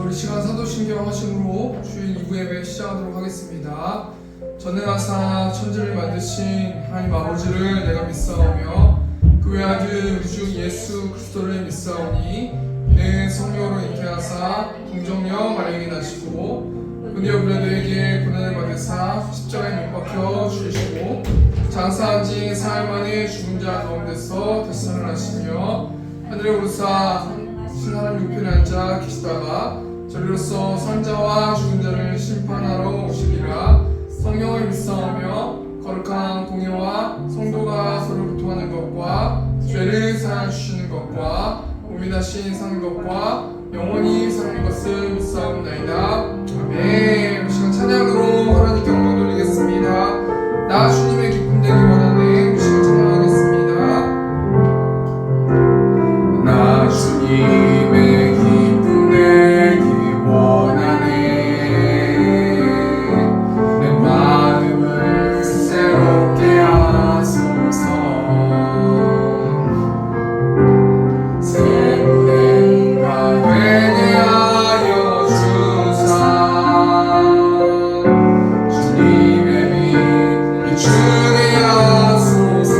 우리 시간 사도신경 하심으로 주일 2부 예배 시작하도록 하겠습니다. 전능하사 천지를 만드신 하나님 아버지를 내가 믿사오며 그 외아들 우리 주 예수 그리스도를 믿사오니 이는 성령으로 잉태하사 동정녀 마리아에게 나시고 은혜와 브라더에게 고난을 받으사 십자가에 못 박혀 죽으시고 장사한 지 사흘 만에 죽은 자 가운데서 다시 살아나시며 하늘에 오르사 신하나님 우편에 앉아 계시다가 저리로서 산자와 죽은 자를 심판하러 오시리라. 성령을 믿사오며 거룩한 공예와 성도가 서로 교통하는 것과 죄를 사하여 주시는 것과 몸이 다시 사는 것과 영원히 사는 것을 믿사옵나이다. 아멘. 이 시간 찬양으로 하나님께 영광 돌리겠습니다. 나 주님의 기쁨 되기 원하네. 이 시간 찬양하겠습니다. 나 주님의 기쁨 되기 원하네. 내 마음을 새롭게 하소서. 새 무대가 되게 하여 주사. 주님의 빛 비추게 하소서.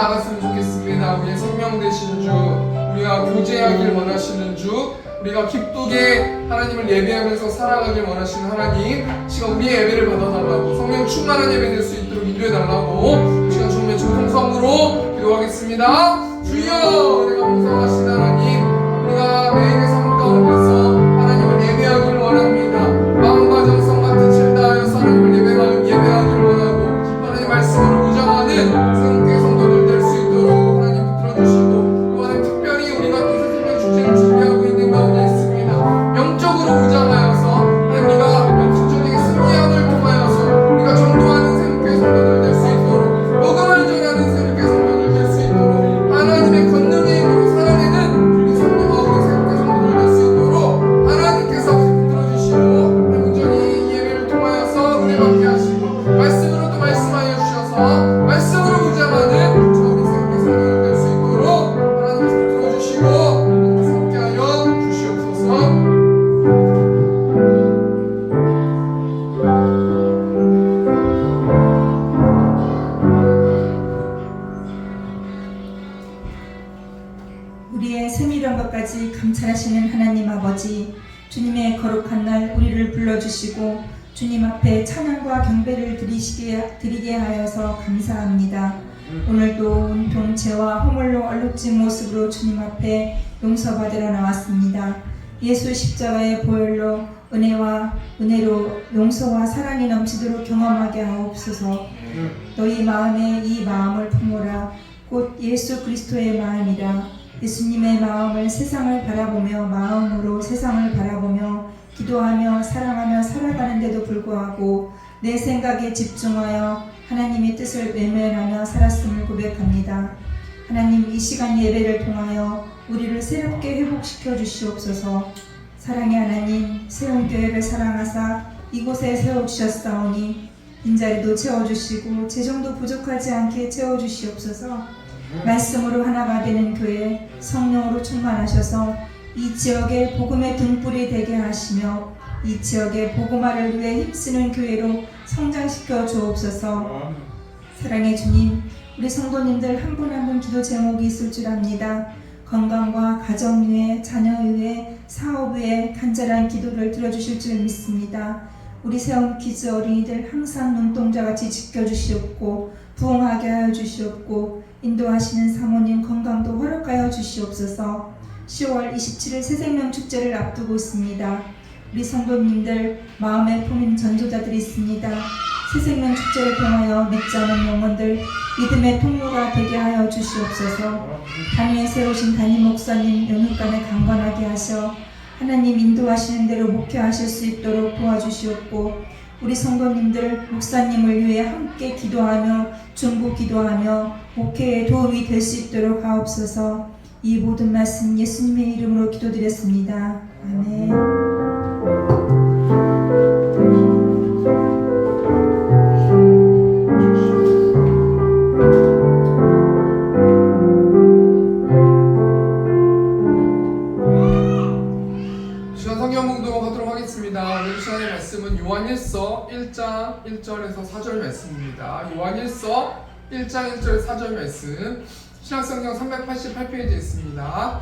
나갔으면 좋겠습니다. 우리의 생명 되신 주, 우리가 교제하길 원하시는 주, 우리가 기쁘게 하나님을 예배하면서 살아가길 원하시는 하나님, 시간 우리의 예배를 받아달라고, 성령 충만한 예배 될 수 있도록 인도해달라고 시간 주님의 중성성으로 기도하겠습니다. 주여, 내가 무서워하신 하나님, 우리가 매일의 삶 가운데서 하나님을 예배하길 원합니다. 마음과 정성과 뜻을 다하여서 하나님을 예배하길 원하고, 하나님 말씀으로 무장하는 생교회 성도들 될 수 있도록 하나님 붙들어주시고, 또 하나님 특별히 우리가 또 새생명 축제를 준비하고 있는 가운데 있습니다. 영적으로 무장하여서 하나님 우리가 영적적인 승리함을 통하여서 우리가 전도하는 생교회 성도들 될 수 있도록, 복음을 전하는 생교회 성도들 될 수 있도록, 하나님의 권능의 힘으로 살아내는 우리 성령하고 생교회 성도들 될 수 있도록 하나님께서 붙들어주시고, 온전히 이 예배를 통하여서 은혜 받게 하시고, 말씀으로 또 말씀하여 주셔서 말씀으로 무장하는 우리 생교회 성도들 될 수 있도록 하나님께서 붙들어주시고 하나님께서 함께하여 주시옵소서. 우리의 세밀한 것까지 감찰하시는 하나님 아버지, 주님의 거룩한 날 우리를 불러주시고 주님 앞에 찬양과 경배를 드리게 하여서 감사합니다. 오늘도 온통 죄와 허물로 얼룩진 모습으로 주님 앞에 용서받으러 나왔습니다. 예수 십자가의 보혈로 은혜로 용서와 사랑이 넘치도록 경험하게 하옵소서. 너희 마음에 이 마음을 품으라. 곧 예수 그리스도의 마음이라. 예수님의 마음으로 세상을 바라보며 기도하며 사랑하며 살아가는데도 불구하고 내 생각에 집중하여 하나님의 뜻을 외면하며 살았음을 고백합니다. 하나님, 이 시간 예배를 통하여 우리를 새롭게 회복시켜 주시옵소서. 사랑의 하나님, 세운교회를 사랑하사 이곳에 세워주셨사오니 빈자리도 채워주시고 재정도 부족하지 않게 채워주시옵소서. 말씀으로 하나가 되는 교회, 성령으로 충만하셔서 이 지역에 복음의 등불이 되게 하시며 이 지역의 복음화를 위해 힘쓰는 교회로 성장시켜 주옵소서. 사랑의 주님, 우리 성도님들 한 분 한 분 기도 제목이 있을 줄 압니다. 건강과 가정 위에, 자녀 위에, 사업 위에 간절한 기도를 들어주실 줄 믿습니다. 우리 세운 키즈 어린이들 항상 눈동자같이 지켜주시옵고 부흥하게 하여 주시옵고 인도하시는 사모님 건강도 허락하여 주시옵소서. 10월 27일 새생명 축제를 앞두고 있습니다. 우리 성도님들 마음에 품은 전도자들이 있습니다. 새생명 축제를 통하여 믿지 않은 영혼들 믿음의 통로가 되게 하여 주시옵소서. 단위에 세우신 담임 목사님 연휴간에 강건하게 하셔 하나님 인도하시는 대로 목회하실 수 있도록 도와주시옵고, 우리 성도님들 목사님을 위해 함께 기도하며 중보 기도하며 목회에 도움이 될 수 있도록 하옵소서. 이 모든 말씀 예수님의 이름으로 기도드렸습니다. 아멘. 오늘 시간의 말씀은 요한일서 1장 1절에서 4절 말씀입니다. 요한일서 1장 1절 4절 말씀, 신약성경 388페이지에 있습니다.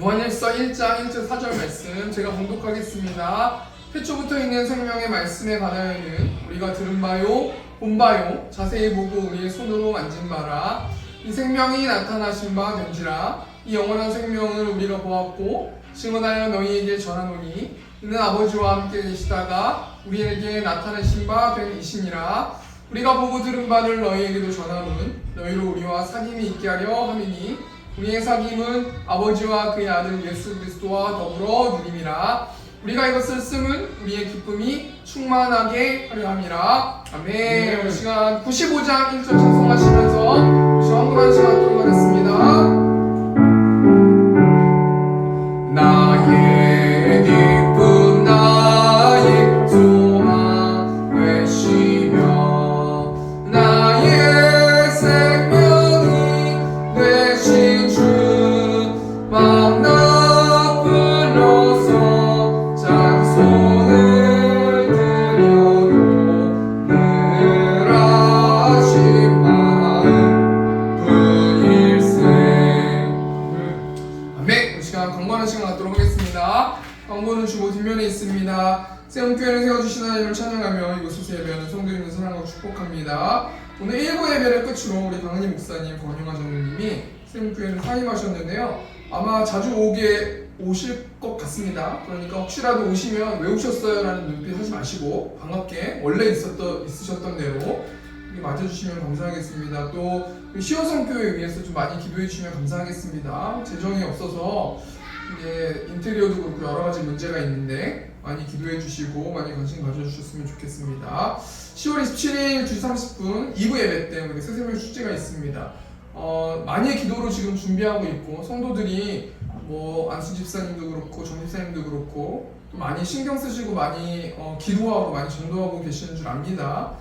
요한일서 1장 1절 4절 말씀 제가 봉독하겠습니다. 태초부터 있는 생명의 말씀에 관하여는 우리가 들은 바요 본 바요 자세히 보고 우리의 손으로 만진 바라. 이 생명이 나타나신 바 된지라. 이 영원한 생명을 우리가 보았고 증언하여 너희에게 전하노니 이는 아버지와 함께 계시다가 우리에게 나타내신 바 된 이시니라. 우리가 보고 들은 바를 너희에게도 전하노니 너희로 우리와 사귐이 있게 하려 함이니 우리의 사귐은 아버지와 그의 아들 예수 그리스도와 더불어 누림이라. 우리가 이것을 쓰면 우리의 기쁨이 충만하게 하려 함이라. 아멘. 오늘 시간 95장 1절 찬송하시면서 우리 황금한 시간 하도록 하겠습니다. 나의 기쁨 나의 소망 되시며 나의 생명이 되신 주 만나 불러서 찬송을 드려도 늘 하신 말 전도는 주보 뒷면에 있습니다. 세움교회를 세워주신 하나님을 찬양하며 이곳에서 예배하는 성도님들 사랑하고 축복합니다. 오늘 1부 예배를 끝으로 우리 강은희 목사님, 권영아 장로님이 세움교회를 사임하셨는데요. 아마 자주 오실 것 같습니다. 그러니까 혹시라도 오시면 왜 오셨어요? 라는 눈빛 하지 마시고 반갑게 원래 있으셨던 대로 맞아주시면 감사하겠습니다. 또 시원성교회 위해서 좀 많이 기도해 주시면 감사하겠습니다. 재정이 없어서 이게 인테리어도 그렇고 여러 가지 문제가 있는데 많이 기도해 주시고 많이 관심 가져주셨으면 좋겠습니다. 10월 27일 2시 30분 2부 예배 때 우리 새샘의 축제가 있습니다. 많이 기도로 지금 준비하고 있고 성도들이 뭐 안수 집사님도 그렇고 정 집사님도 그렇고 또 많이 신경 쓰시고 많이 기도하고 많이 전도하고 계시는 줄 압니다.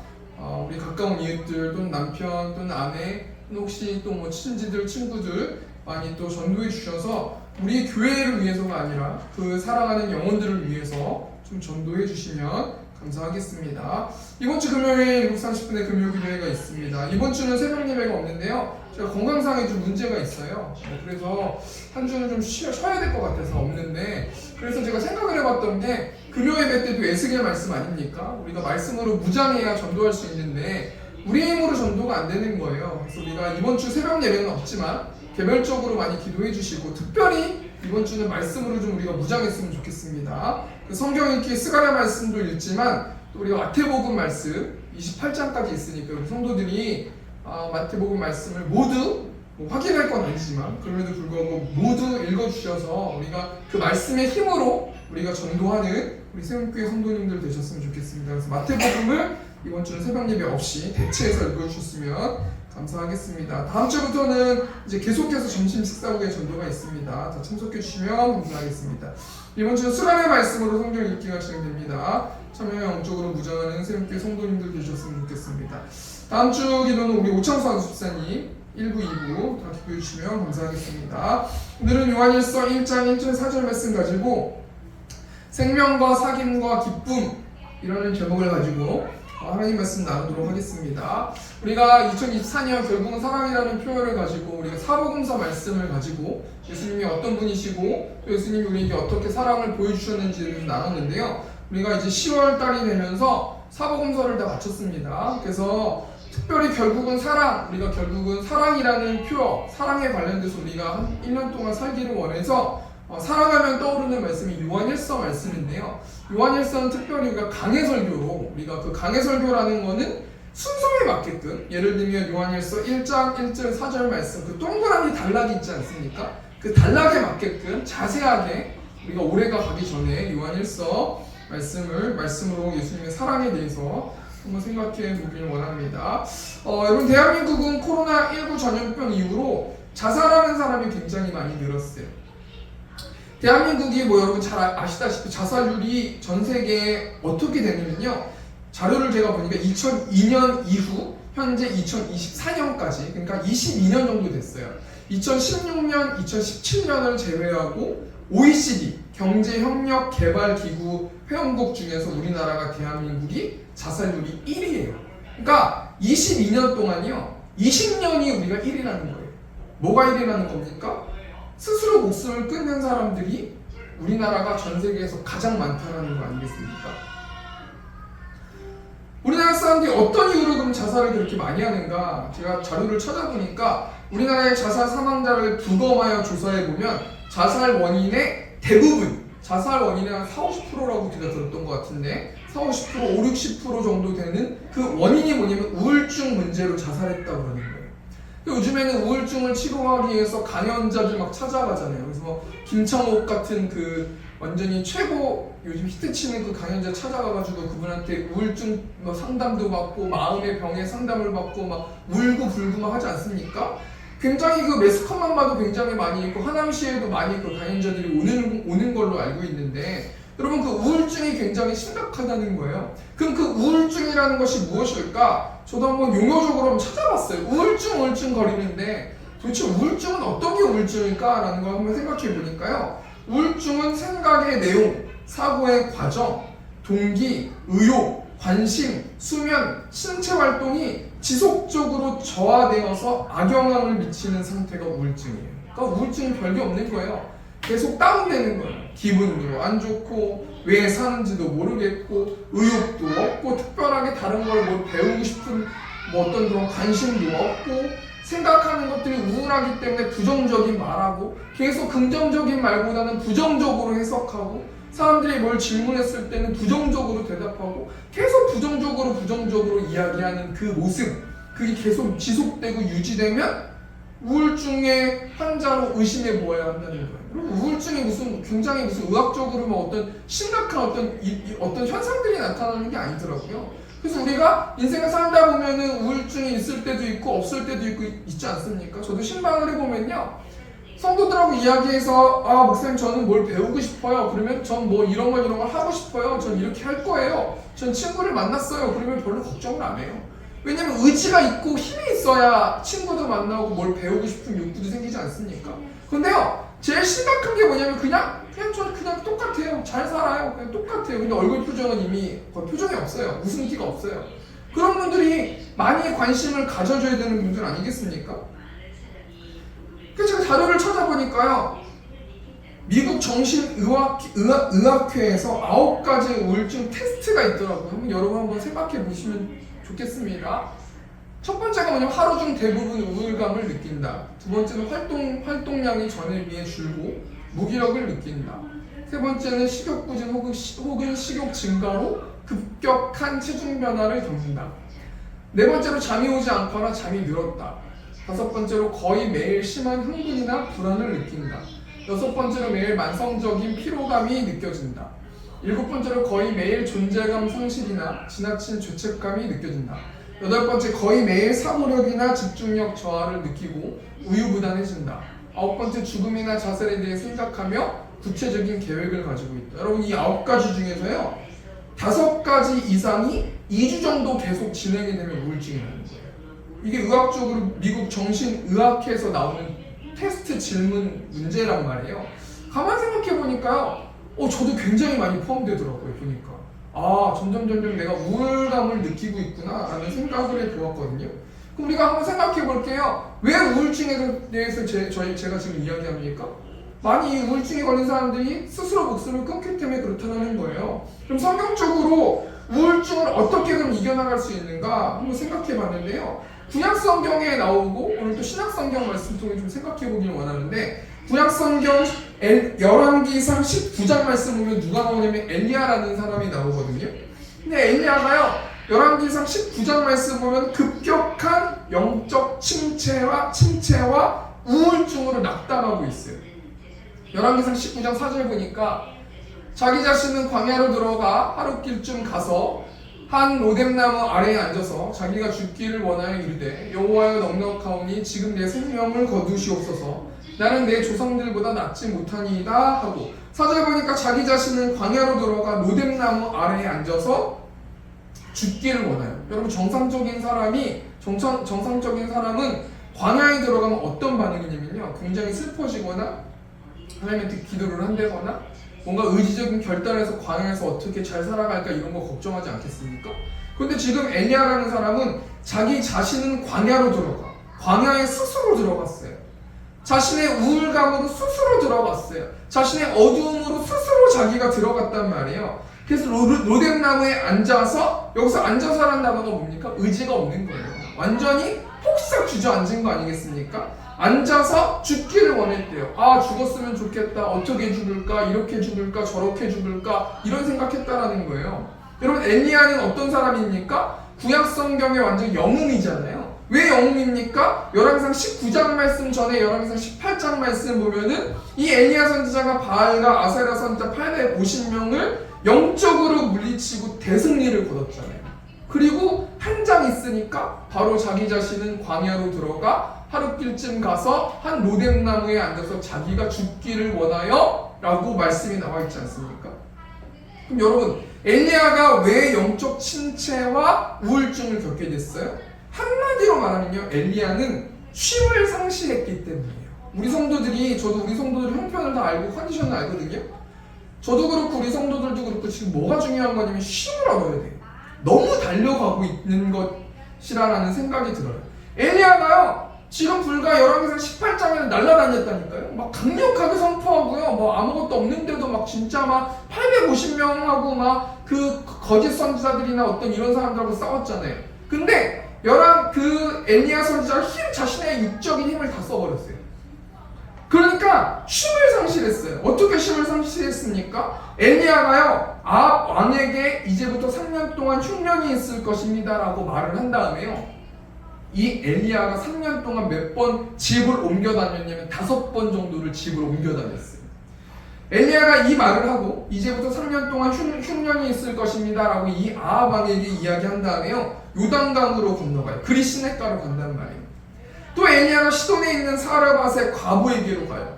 우리 가까운 이웃들 또는 남편 또는 아내 또는 혹시 또 뭐 친지들 친구들 많이 또 전도해 주셔서 우리 교회를 위해서가 아니라 그 사랑하는 영혼들을 위해서 좀 전도해 주시면 감사하겠습니다. 이번 주 금요일 30분에 금요기도회가 있습니다. 이번 주는 새벽 예배가 없는데요. 제가 건강상에 좀 문제가 있어요. 그래서 한 주는 좀 쉬어야 될 것 같아서 없는데, 그래서 제가 생각을 해봤던 게 금요 예배 때도 에스겔 말씀 아닙니까? 우리가 말씀으로 무장해야 전도할 수 있는데 우리 힘으로 전도가 안 되는 거예요. 그래서 우리가 이번 주 새벽 예배는 없지만 개별적으로 많이 기도해 주시고 특별히 이번 주는 말씀으로 좀 우리가 무장했으면 좋겠습니다. 그 성경 읽기 스가랴 말씀도 읽지만 또 우리가 마태복음 말씀 28장까지 있으니까 우리 성도들이 마태복음 말씀을 모두 확인할 건 아니지만 그럼에도 불구하고 모두 읽어주셔서 우리가 그 말씀의 힘으로 우리가 전도하는 우리 세움교회 성도님들 되셨으면 좋겠습니다. 그래서 마태복음을 이번 주는 새벽 예배 없이 대체해서 읽어주셨으면 감사하겠습니다. 다음 주부터는 이제 계속해서 점심 식사 후에 전도가 있습니다. 다 참석해 주시면 감사하겠습니다. 이번 주는 수간의 말씀으로 성경 읽기가 진행됩니다. 참여와 영적으로 무장하는 세움교회 성도님들 되셨으면 좋겠습니다. 다음 주 기도는 우리 오창수 안수 집사님 1부, 2부 다 기도해 주시면 감사하겠습니다. 오늘은 요한일서 1장 1절 4절 말씀 가지고 생명과 사귐과 기쁨 이라는 제목을 가지고 하나님 말씀 나누도록 하겠습니다. 우리가 2024년 결국은 사랑이라는 표현을 가지고 우리가 사복음서 말씀을 가지고 예수님이 어떤 분이시고 또 예수님이 우리에게 어떻게 사랑을 보여주셨는지를 나눴는데요. 우리가 이제 10월 달이 되면서 사복음서를 다 마쳤습니다. 그래서 특별히 결국은 우리가 결국은 사랑이라는 표현, 사랑에 관련돼서 우리가 한 1년 동안 살기를 원해서 사랑하면 떠오르는 말씀이 요한일서 말씀인데요. 요한일서는 특별히 우리가 강해설교로 우리가 그 강해설교라는 거는 순서에 맞게끔 예를 들면 요한일서 1장 1절 4절 말씀 그 동그라미 단락이 있지 않습니까? 그 단락에 맞게끔 자세하게 우리가 올해가 가기 전에 요한일서 말씀으로 예수님의 사랑에 대해서 한번 생각해 보길 원합니다. 여러분 대한민국은 코로나19 전염병 이후로 자살하는 사람이 굉장히 많이 늘었어요. 대한민국이 여러분 잘 아시다시피 자살률이 전 세계에 어떻게 되냐면요. 자료를 제가 보니까 2002년 이후 현재 2024년까지 그러니까 22년 정도 됐어요. 2016년, 2017년을 제외하고 OECD 경제협력개발기구 회원국 중에서 우리나라가 대한민국이 자살률이 1위예요. 그러니까 22년 동안이요. 20년이 우리가 1위라는 거예요. 뭐가 1위라는 겁니까? 스스로 목숨을 끊는 사람들이 우리나라가 전 세계에서 가장 많다는 거 아니겠습니까? 우리나라 사람들이 어떤 이유로 그럼 자살을 그렇게 많이 하는가? 제가 자료를 찾아보니까 우리나라의 자살 사망자를 부검하여 조사해보면 자살 원인의 대부분 자살 원인의 한 40~50%라고 제가 들었던 것 같은데 40~50%, 50~60% 정도 되는 그 원인이 뭐냐면 우울증 문제로 자살했다고 그러는 거예요. 요즘에는 우울증을 치료하기 위해서 강연자들 막 찾아가잖아요. 그래서 김창옥 같은 그 완전히 최고 요즘 히트치는 그 강연자 찾아가가지고 그분한테 우울증 상담도 받고 마음의 병의 상담을 받고 막 울고 불고 막 하지 않습니까? 굉장히 그 매스컴만 봐도 굉장히 많이 있고 하남시에도 많이 그 강연자들이 오는 걸로 알고 있는데 여러분 그 우울증이 굉장히 심각하다는 거예요. 그럼 그 우울증이라는 것이 무엇일까? 저도 한번 용어적으로 한번 찾아봤어요. 우울증 거리는데 도대체 우울증은 어떤 게 우울증일까? 라는 걸 한번 생각해 보니까요. 우울증은 생각의 내용, 사고의 과정, 동기, 의욕, 관심, 수면, 신체 활동이 지속적으로 저하되어서 악영향을 미치는 상태가 우울증이에요. 그러니까 우울증은 별게 없는 거예요. 계속 다운되는 거예요. 기분도 안 좋고 왜 사는지도 모르겠고 의욕도 없고 특별하게 다른 걸 뭐 배우고 싶은 뭐 어떤 그런 관심도 없고 생각하는 것들이 우울하기 때문에 부정적인 말하고 계속 긍정적인 말보다는 부정적으로 해석하고 사람들이 뭘 질문했을 때는 부정적으로 대답하고 계속 부정적으로 이야기하는 그 모습, 그게 계속 지속되고 유지되면 우울증의 환자로 의심해 보아야 한다는 거예요. 우울증이 굉장히 무슨 의학적으로 뭐 어떤 심각한 어떤 현상들이 나타나는 게 아니더라고요. 그래서 우리가 인생을 살다 보면은 우울증이 있을 때도 있고 없을 때도 있고 있지 않습니까? 저도 신방을 해보면요, 성도들하고 이야기해서 목사님 저는 뭘 배우고 싶어요. 그러면 전 뭐 이런 걸 하고 싶어요. 전 이렇게 할 거예요. 전 친구를 만났어요. 그러면 별로 걱정을 안 해요. 왜냐면 의지가 있고 힘이 있어야 친구도 만나고 뭘 배우고 싶은 욕구도 생기지 않습니까? 근데요, 제일 심각한 게 뭐냐면 저는 그냥 똑같아요. 잘 살아요. 그냥 똑같아요. 근데 얼굴 표정은 이미 거의 표정이 없어요. 웃음기가 없어요. 그런 분들이 많이 관심을 가져줘야 되는 분들 아니겠습니까? 그래서 제가 자료를 찾아보니까요, 미국 정신의학회에서 9가지 우울증 테스트가 있더라고요. 여러분 한번 생각해 보시면 좋겠습니다. 첫 번째가 뭐냐면 하루 중 대부분 우울감을 느낀다. 두 번째는 활동량이 전에 비해 줄고 무기력을 느낀다. 세 번째는 식욕 부진 혹은 식욕 증가로 급격한 체중 변화를 겪는다. 네 번째로 잠이 오지 않거나 잠이 늘었다. 다섯 번째로 거의 매일 심한 흥분이나 불안을 느낀다. 여섯 번째로 매일 만성적인 피로감이 느껴진다. 일곱 번째로 거의 매일 존재감 상실이나 지나친 죄책감이 느껴진다. 여덟 번째, 거의 매일 사고력이나 집중력 저하를 느끼고 우유부단해진다. 아홉 번째, 죽음이나 자살에 대해 생각하며 구체적인 계획을 가지고 있다. 여러분, 이 9가지 중에서요, 5가지 이상이 2주 정도 계속 진행이 되면 우울증이 나는 거예요. 이게 의학적으로 미국 정신의학회에서 나오는 테스트 질문 문제란 말이에요. 가만 생각해 보니까요, 저도 굉장히 많이 포함되더라고요. 보니까 점점 내가 우울감을 느끼고 있구나 라는 생각을 해보았거든요. 그럼 우리가 한번 생각해 볼게요. 왜 우울증에 대해서 제가 지금 이야기합니까? 많이 우울증에 걸린 사람들이 스스로 목숨을 끊기 때문에 그렇다는 거예요. 그럼 성경적으로 우울증을 어떻게 그럼 이겨나갈 수 있는가 한번 생각해 봤는데요. 구약성경에 나오고 오늘 또 신약성경 말씀 통해 좀 생각해 보길 원하는데, 구약성경 열왕기상 19장 말씀 보면 누가 나오냐면 엘리야라는 사람이 나오거든요. 근데 엘리야가요, 열왕기상 19장 말씀 보면 급격한 영적 침체와 우울증으로 낙담하고 있어요. 열왕기상 19장 4절 보니까 자기 자신은 광야로 들어가 하룻길쯤 가서 한 로뎀나무 아래에 앉아서 자기가 죽기를 원하여 이르되 여호와여 넉넉하오니 지금 내 생명을 거두시옵소서. 나는 내 조상들보다 낫지 못하니이다 하고, 4절 보니까 자기 자신은 광야로 들어가 로뎀나무 아래에 앉아서 죽기를 원해요. 여러분, 정상적인 사람은 광야에 들어가면 어떤 반응이냐면요, 굉장히 슬퍼지거나 하나님한테 기도를 한다거나 뭔가 의지적인 결단을 해서 광야에서 어떻게 잘 살아갈까 이런 거 걱정하지 않겠습니까? 근데 지금 엘리야라는 사람은 자기 자신은 광야로 들어가, 광야에 스스로 들어갔어요. 자신의 우울감으로 스스로 들어갔어요. 자신의 어두움으로 스스로 자기가 들어갔단 말이에요. 그래서 로뎀나무에 앉아서, 여기서 앉아서 하는 단어가 뭡니까? 의지가 없는 거예요. 완전히 폭삭 주저앉은 거 아니겠습니까? 앉아서 죽기를 원했대요. 죽었으면 좋겠다. 어떻게 죽을까? 이렇게 죽을까? 저렇게 죽을까? 이런 생각했다라는 거예요. 여러분, 엘리야는 어떤 사람입니까? 구약성경의 완전 영웅이잖아요. 왜 영웅입니까? 열왕기상 19장 말씀 전에 열왕기상 18장 말씀 보면은 이 엘리야 선지자가 바알과 아세라 선지자 850명을 영적으로 물리치고 대승리를 거뒀잖아요. 그리고 한 장 있으니까 바로 자기 자신은 광야로 들어가 하룻길쯤 가서 한 로뎀나무에 앉아서 자기가 죽기를 원하여 라고 말씀이 나와 있지 않습니까? 그럼 여러분, 엘리야가 왜 영적 침체와 우울증을 겪게 됐어요? 한마디로 말하면요, 엘리야는 쉼을 상실했기 때문이에요. 저도 우리 성도들 형편을 다 알고 컨디션을 알거든요. 저도 그렇고 우리 성도들도 그렇고 지금 뭐가 중요한 거냐면 쉼을 얻어야 돼요. 너무 달려가고 있는 것이라는 생각이 들어요. 엘리야가요, 지금 불과 열왕기상 18장에는 날라다녔다니까요. 막 강력하게 선포하고요. 뭐 아무것도 없는데도 막 진짜 막 850명하고 막 그 거짓 선지자들이나 어떤 이런 사람들하고 싸웠잖아요. 근데 그 엘리야 선지자가 자신의 육적인 힘을 다 써버렸어요. 그러니까 힘을 상실했어요. 어떻게 힘을 상실했습니까? 엘리야가요, 아합 왕에게 이제부터 3년 동안 흉년이 있을 것입니다 라고 말을 한 다음에요, 이 엘리야가 3년 동안 몇 번 집을 옮겨 다녔냐면 5번 정도를 집을 옮겨 다녔어요. 엘리야가 이 말을 하고 이제부터 3년 동안 흉년이 있을 것입니다 라고 이 아합 왕에게 이야기한 다음에요, 요단강으로 건너가요. 그리 시냇가로 간단 말이에요. 또 엘리야가 시돈에 있는 사르밧의 과부에게로 가요.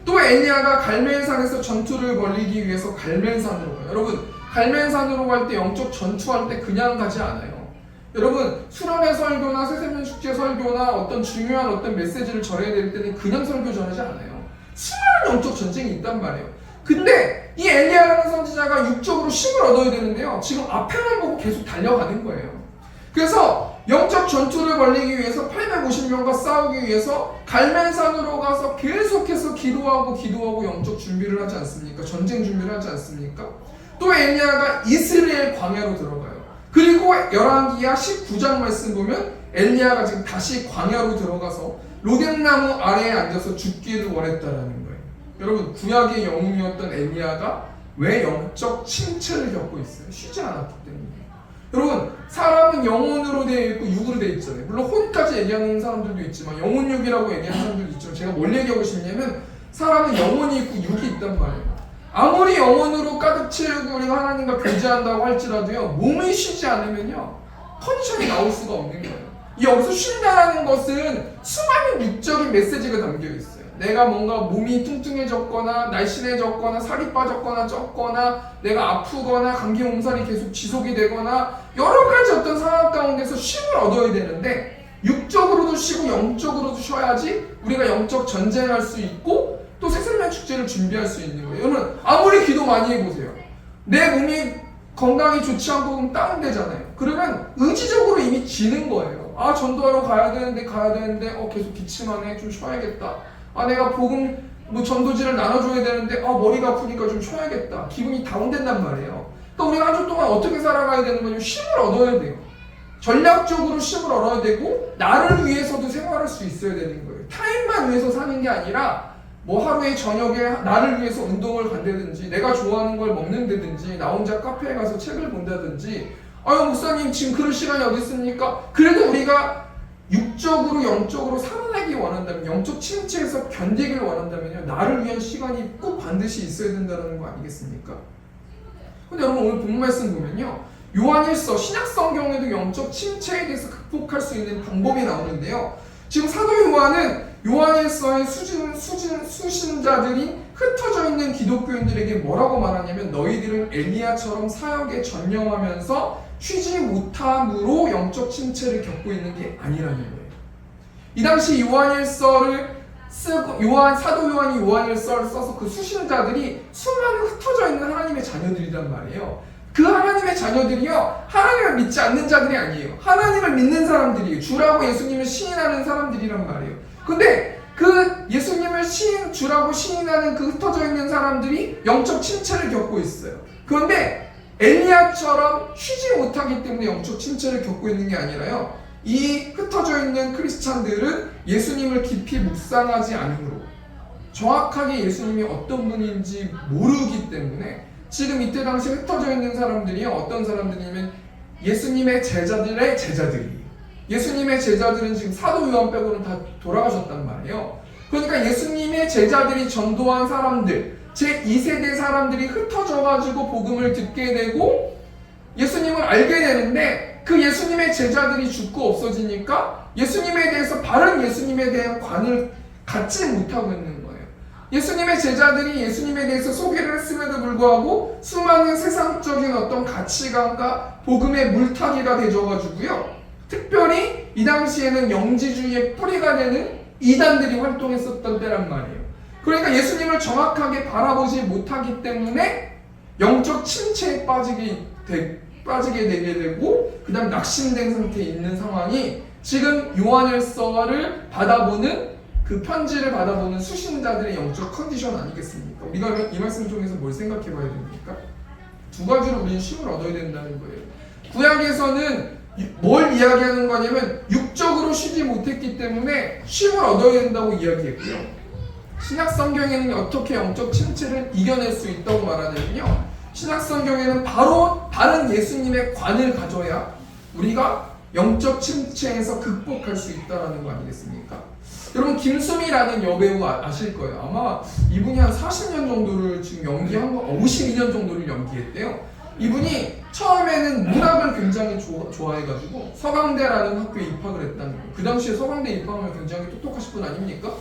또 엘리야가 갈멜산에서 전투를 벌이기 위해서 갈멜산으로 가요. 여러분, 갈멜산으로 갈 때, 영적 전투할 때 그냥 가지 않아요. 여러분, 수련회 설교나 새세면 축제 설교나 어떤 중요한 어떤 메시지를 전해야 될 때는 그냥 설교 전하지 않아요. 수많은 영적 전쟁이 있단 말이에요. 근데 이 엘리야라는 선지자가 육적으로 힘을 얻어야 되는데요, 지금 앞에만 보고 계속 달려가는 거예요. 그래서 영적 전투를 벌이기 위해서 850명과 싸우기 위해서 갈멜산으로 가서 계속해서 기도하고 영적 준비를 하지 않습니까? 전쟁 준비를 하지 않습니까? 또 엘리야가 이스라엘 광야로 들어가요. 그리고 열왕기하 19장 말씀 보면 엘리야가 지금 다시 광야로 들어가서 로뎀나무 아래에 앉아서 죽기를 원했다라는 거예요. 여러분, 구약의 영웅이었던 엘리야가 왜 영적 침체를 겪고 있어요? 쉬지 않았기 때문에. 여러분, 사람은 영혼으로 되어 있고 육으로 되어 있잖아요. 물론 혼까지 얘기하는 사람들도 있지만, 영혼육이라고 얘기하는 사람들도 있지만, 제가 뭘 얘기하고 싶냐면 사람은 영혼이 있고 육이 있단 말이에요. 아무리 영혼으로 가득 채우고 우리가 하나님과 교제한다고 할지라도요, 몸이 쉬지 않으면요 컨디션이 나올 수가 없는 거예요. 여기서 쉰다라는 것은 수많은 육적인 메시지가 담겨 있어요. 내가 뭔가 몸이 뚱뚱해졌거나 날씬해졌거나 살이 빠졌거나 쪘거나 내가 아프거나 감기 몸살이 계속 지속이 되거나 여러 가지 어떤 상황 가운데서 쉼을 얻어야 되는데, 육적으로도 쉬고 영적으로도 쉬어야지 우리가 영적 전쟁할 수 있고 또 새생명 축제를 준비할 수 있는 거예요. 여러분, 아무리 기도 많이 해보세요. 내 몸이 건강이 좋지 않고 그럼 다운되잖아요. 그러면 의지적으로 이미 지는 거예요. 아, 전도하러 가야 되는데 계속 기침하네, 좀 쉬어야겠다. 아, 내가 복음 전도지를 나눠줘야 되는데 머리가 아프니까 좀 쉬어야겠다. 기분이 다운된단 말이에요. 그러니까 우리가 한 주 동안 어떻게 살아가야 되는 거냐면 쉼을 얻어야 돼요. 전략적으로 쉼을 얻어야 되고 나를 위해서도 생활할 수 있어야 되는 거예요. 타인만 위해서 사는 게 아니라 뭐 하루에 저녁에 나를 위해서 운동을 간다든지 내가 좋아하는 걸 먹는다든지 나 혼자 카페에 가서 책을 본다든지, 아유 목사님 지금 그럴 시간이 어디 있습니까? 그래도 우리가 육적으로 영적으로 살아나기 원한다면, 영적 침체에서 견디길 원한다면요, 나를 위한 시간이 꼭 반드시 있어야 된다는 거 아니겠습니까? 근데 여러분, 오늘 본문 말씀 보면요, 요한일서 신약 성경에도 영적 침체에 대해서 극복할 수 있는 방법이 나오는데요, 지금 사도 요한은 요한일서의 수신자들이 흩어져 있는 기독교인들에게 뭐라고 말하냐면, 너희들은 엘리야처럼 사역에 전념하면서 쉬지 못함으로 영적 침체를 겪고 있는 게 아니라는 거예요. 이 당시 요한일서를 쓰고 사도 요한이 요한일서를 써서 그 수신자들이 수많은 흩어져 있는 하나님의 자녀들이란 말이에요. 그 하나님의 자녀들이요, 하나님을 믿지 않는 자들이 아니에요. 하나님을 믿는 사람들이에요. 주라고 예수님을 시인하는 사람들이란 말이에요. 근데 그 예수님을 주라고 시인하는 그 흩어져 있는 사람들이 영적 침체를 겪고 있어요. 그런데 엘리야처럼 쉬지 못하기 때문에 영적 침체를 겪고 있는 게 아니라요, 이 흩어져 있는 크리스찬들은 예수님을 깊이 묵상하지 않으므로 정확하게 예수님이 어떤 분인지 모르기 때문에 지금 이때 당시 흩어져 있는 사람들이 어떤 사람들이냐면 예수님의 제자들의 제자들이에요. 예수님의 제자들은 지금 사도 요한 빼고는 다 돌아가셨단 말이에요. 그러니까 예수님의 제자들이 전도한 사람들, 제2세대 사람들이 흩어져가지고 복음을 듣게 되고 예수님을 알게 되는데, 그 예수님의 제자들이 죽고 없어지니까 예수님에 대해서 바른 예수님에 대한 관을 갖지 못하고 있는 거예요. 예수님의 제자들이 예수님에 대해서 소개를 했음에도 불구하고 수많은 세상적인 어떤 가치관과 복음의 물타기가 되져가지고요, 특별히 이 당시에는 영지주의의 뿌리가 되는 이단들이 활동했었던 때란 말이에요. 그러니까 예수님을 정확하게 바라보지 못하기 때문에 영적 침체에 빠지게 되게 되고, 그 다음 낙심된 상태에 있는 상황이 지금 요한일서를 받아보는 그 편지를 받아보는 수신자들의 영적 컨디션 아니겠습니까? 우리가 이 말씀 통해서 뭘 생각해 봐야 됩니까? 두 가지로 우리는 쉼을 얻어야 된다는 거예요. 구약에서는 뭘 이야기하는 거냐면 육적으로 쉬지 못했기 때문에 쉼을 얻어야 된다고 이야기했고요. 신약 성경에는 어떻게 영적 침체를 이겨낼 수 있다고 말하냐면요. 신약 성경에는 바로 다른 예수님의 관을 가져야 우리가 영적 침체에서 극복할 수 있다는 거 아니겠습니까? 여러분 김수미라는 여배우 아실 거예요. 아마 이분이 한 40년 정도를 지금 연기한 거, 52년 정도를 연기했대요. 이분이 처음에는 문학을 굉장히 좋아해가지고 서강대라는 학교에 입학을 했다는 거예요. 그 당시에 서강대 입학하면 굉장히 똑똑하신 분 아닙니까?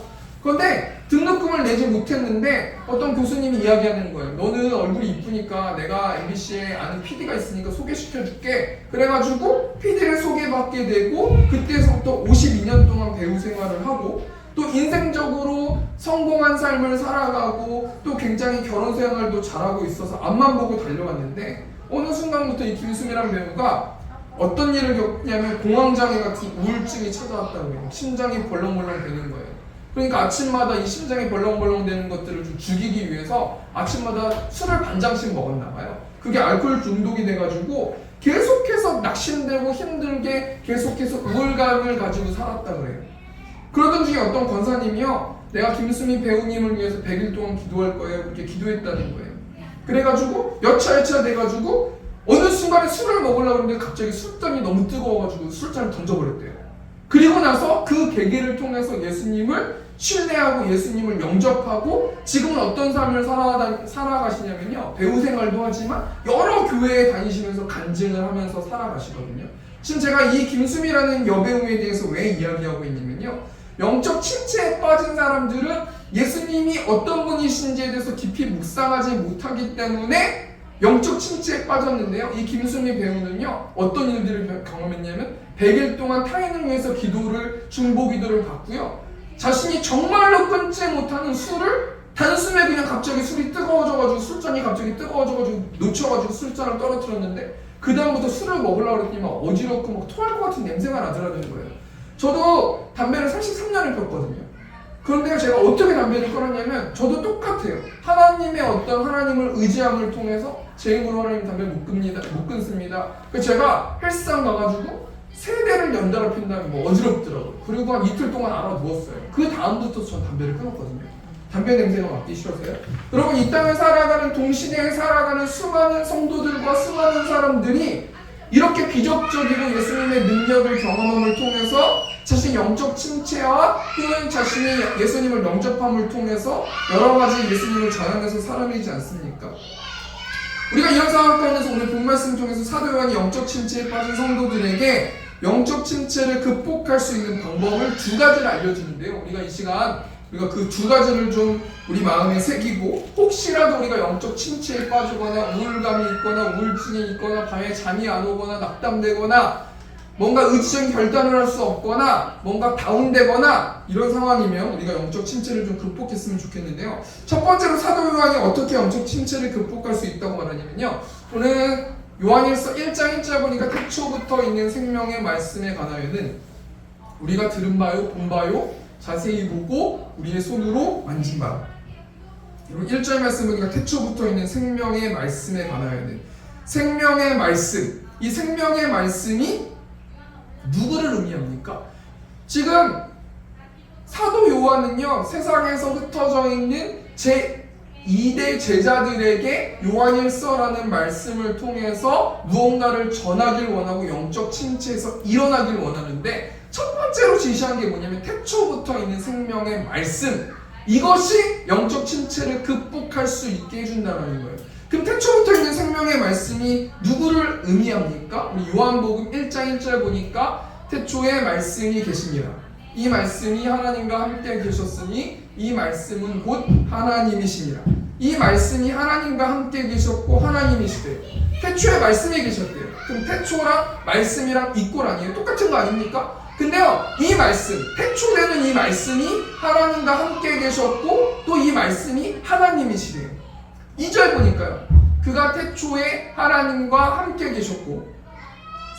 그런데 등록금을 내지 못했는데 어떤 교수님이 이야기하는 거예요. 너는 얼굴이 이쁘니까 내가 MBC에 아는 PD가 있으니까 소개시켜줄게. 그래가지고 PD를 소개받게 되고 그때서부터 52년 동안 배우 생활을 하고 또 인생적으로 성공한 삶을 살아가고 또 굉장히 결혼 생활도 잘하고 있어서 앞만 보고 달려왔는데 어느 순간부터 이 김수미라는 배우가 어떤 일을 겪냐면 공황장애 같은 우울증이 찾아왔다는 거예요. 심장이 벌렁벌렁 되는 거예요. 그러니까 아침마다 이 심장이 벌렁벌렁 되는 것들을 좀 죽이기 위해서 아침마다 술을 반 잔씩 먹었나 봐요. 그게 알코올 중독이 돼가지고 계속해서 낙심되고 힘들게 계속해서 우울감을 가지고 살았다 그래요. 그러던 중에 어떤 권사님이요, 내가 김수미 배우님을 위해서 100일 동안 기도할 거예요. 그렇게 기도했다는 거예요. 그래가지고 여차여차 돼가지고 어느 순간에 술을 먹으려고 했는데 갑자기 술잔이 너무 뜨거워가지고 술잔을 던져버렸대요. 그리고 나서 그 계기를 통해서 예수님을 신뢰하고 예수님을 영접하고 지금은 어떤 삶을 살아가시냐면요, 배우 생활도 하지만 여러 교회에 다니시면서 간증을 하면서 살아가시거든요. 지금 제가 이 김수미라는 여배우에 대해서 왜 이야기하고 있냐면요, 영적 침체에 빠진 사람들은 예수님이 어떤 분이신지에 대해서 깊이 묵상하지 못하기 때문에 영적 침체에 빠졌는데요, 이 김수미 배우는요 어떤 일들을 경험했냐면 100일 동안 타인을 위해서 중보 기도를 받고요, 자신이 정말로 끊지 못하는 술을 단숨에 그냥 갑자기 술이 뜨거워져가지고 술잔이 갑자기 뜨거워져가지고 놓쳐가지고 술잔을 떨어뜨렸는데 그 다음부터 술을 먹으려고 그랬더니 막 어지럽고 막 토할 것 같은 냄새가 나더라는 거예요. 저도 담배를 33년을 폈거든요. 그런데 제가 어떻게 담배를 끊었냐면 저도 똑같아요. 하나님의 어떤 하나님을 의지함을 통해서 제 힘으로 하나님 담배 못 끊습니다. 그래서 제가 헬스장 가가지고 3대를 연달아 핀다면 뭐 어지럽더라고요. 그리고 한 이틀 동안 알아 누웠어요. 그 다음부터 전 담배를 끊었거든요. 담배 냄새가 맡기 싫어서요. 여러분, 이 땅을 살아가는 동시대에 살아가는 수많은 성도들과 수많은 사람들이 이렇게 기적적이고 예수님의 능력을 경험함을 통해서 자신의 영적 침체와 또는 자신이 예수님을 영접함을 통해서 여러 가지 예수님을 전하면서 살아내지 않습니까? 우리가 이런 상황 가운데서 오늘 본 말씀 통해서 사도 요한이 영적 침체에 빠진 성도들에게 영적 침체를 극복할 수 있는 방법을 2가지를 알려주는데요. 우리가 이 시간 우리가 그 2가지를 좀 우리 마음에 새기고, 혹시라도 우리가 영적 침체에 빠지거나 우울감이 있거나 우울증이 있거나 밤에 잠이 안 오거나 낙담되거나 뭔가 의지적인 결단을 할 수 없거나 뭔가 다운되거나 이런 상황이면 우리가 영적 침체를 좀 극복했으면 좋겠는데요. 첫 번째로 사도 요한이 어떻게 영적 침체를 극복할 수 있다고 말하냐면요, 오늘 요한일서 1장 1절 보니까 태초부터 있는 생명의 말씀에 관하여는 우리가 들은 바요 본 바요 자세히 보고 우리의 손으로 만진 바. 여러분, 1절 말씀 보니까 태초부터 있는 생명의 말씀에 관하여는, 생명의 말씀, 이 생명의 말씀이 누구를 의미합니까? 지금 사도 요한은요, 세상에서 흩어져 있는 제2대 제자들에게 요한일서라는 말씀을 통해서 무언가를 전하길 원하고 영적 침체에서 일어나길 원하는데, 첫 번째로 제시한 게 뭐냐면 태초부터 있는 생명의 말씀, 이것이 영적 침체를 극복할 수 있게 해준다는 거예요. 그럼 태초부터 있는 생명의 말씀이 누구를 의미합니까? 우리 요한복음 1장 1절 보니까 태초에 말씀이 계십니다. 이 말씀이 하나님과 함께 계셨으니 이 말씀은 곧 하나님이십니다. 이 말씀이 하나님과 함께 계셨고 하나님이시대요. 태초에 말씀이 계셨대요. 그럼 태초랑 말씀이랑 이꼴 아니에요? 똑같은 거 아닙니까? 근데요, 이 말씀, 태초되는 이 말씀이 하나님과 함께 계셨고 또 이 말씀이 하나님이시래요. 2절 보니까요, 그가 태초에 하나님과 함께 계셨고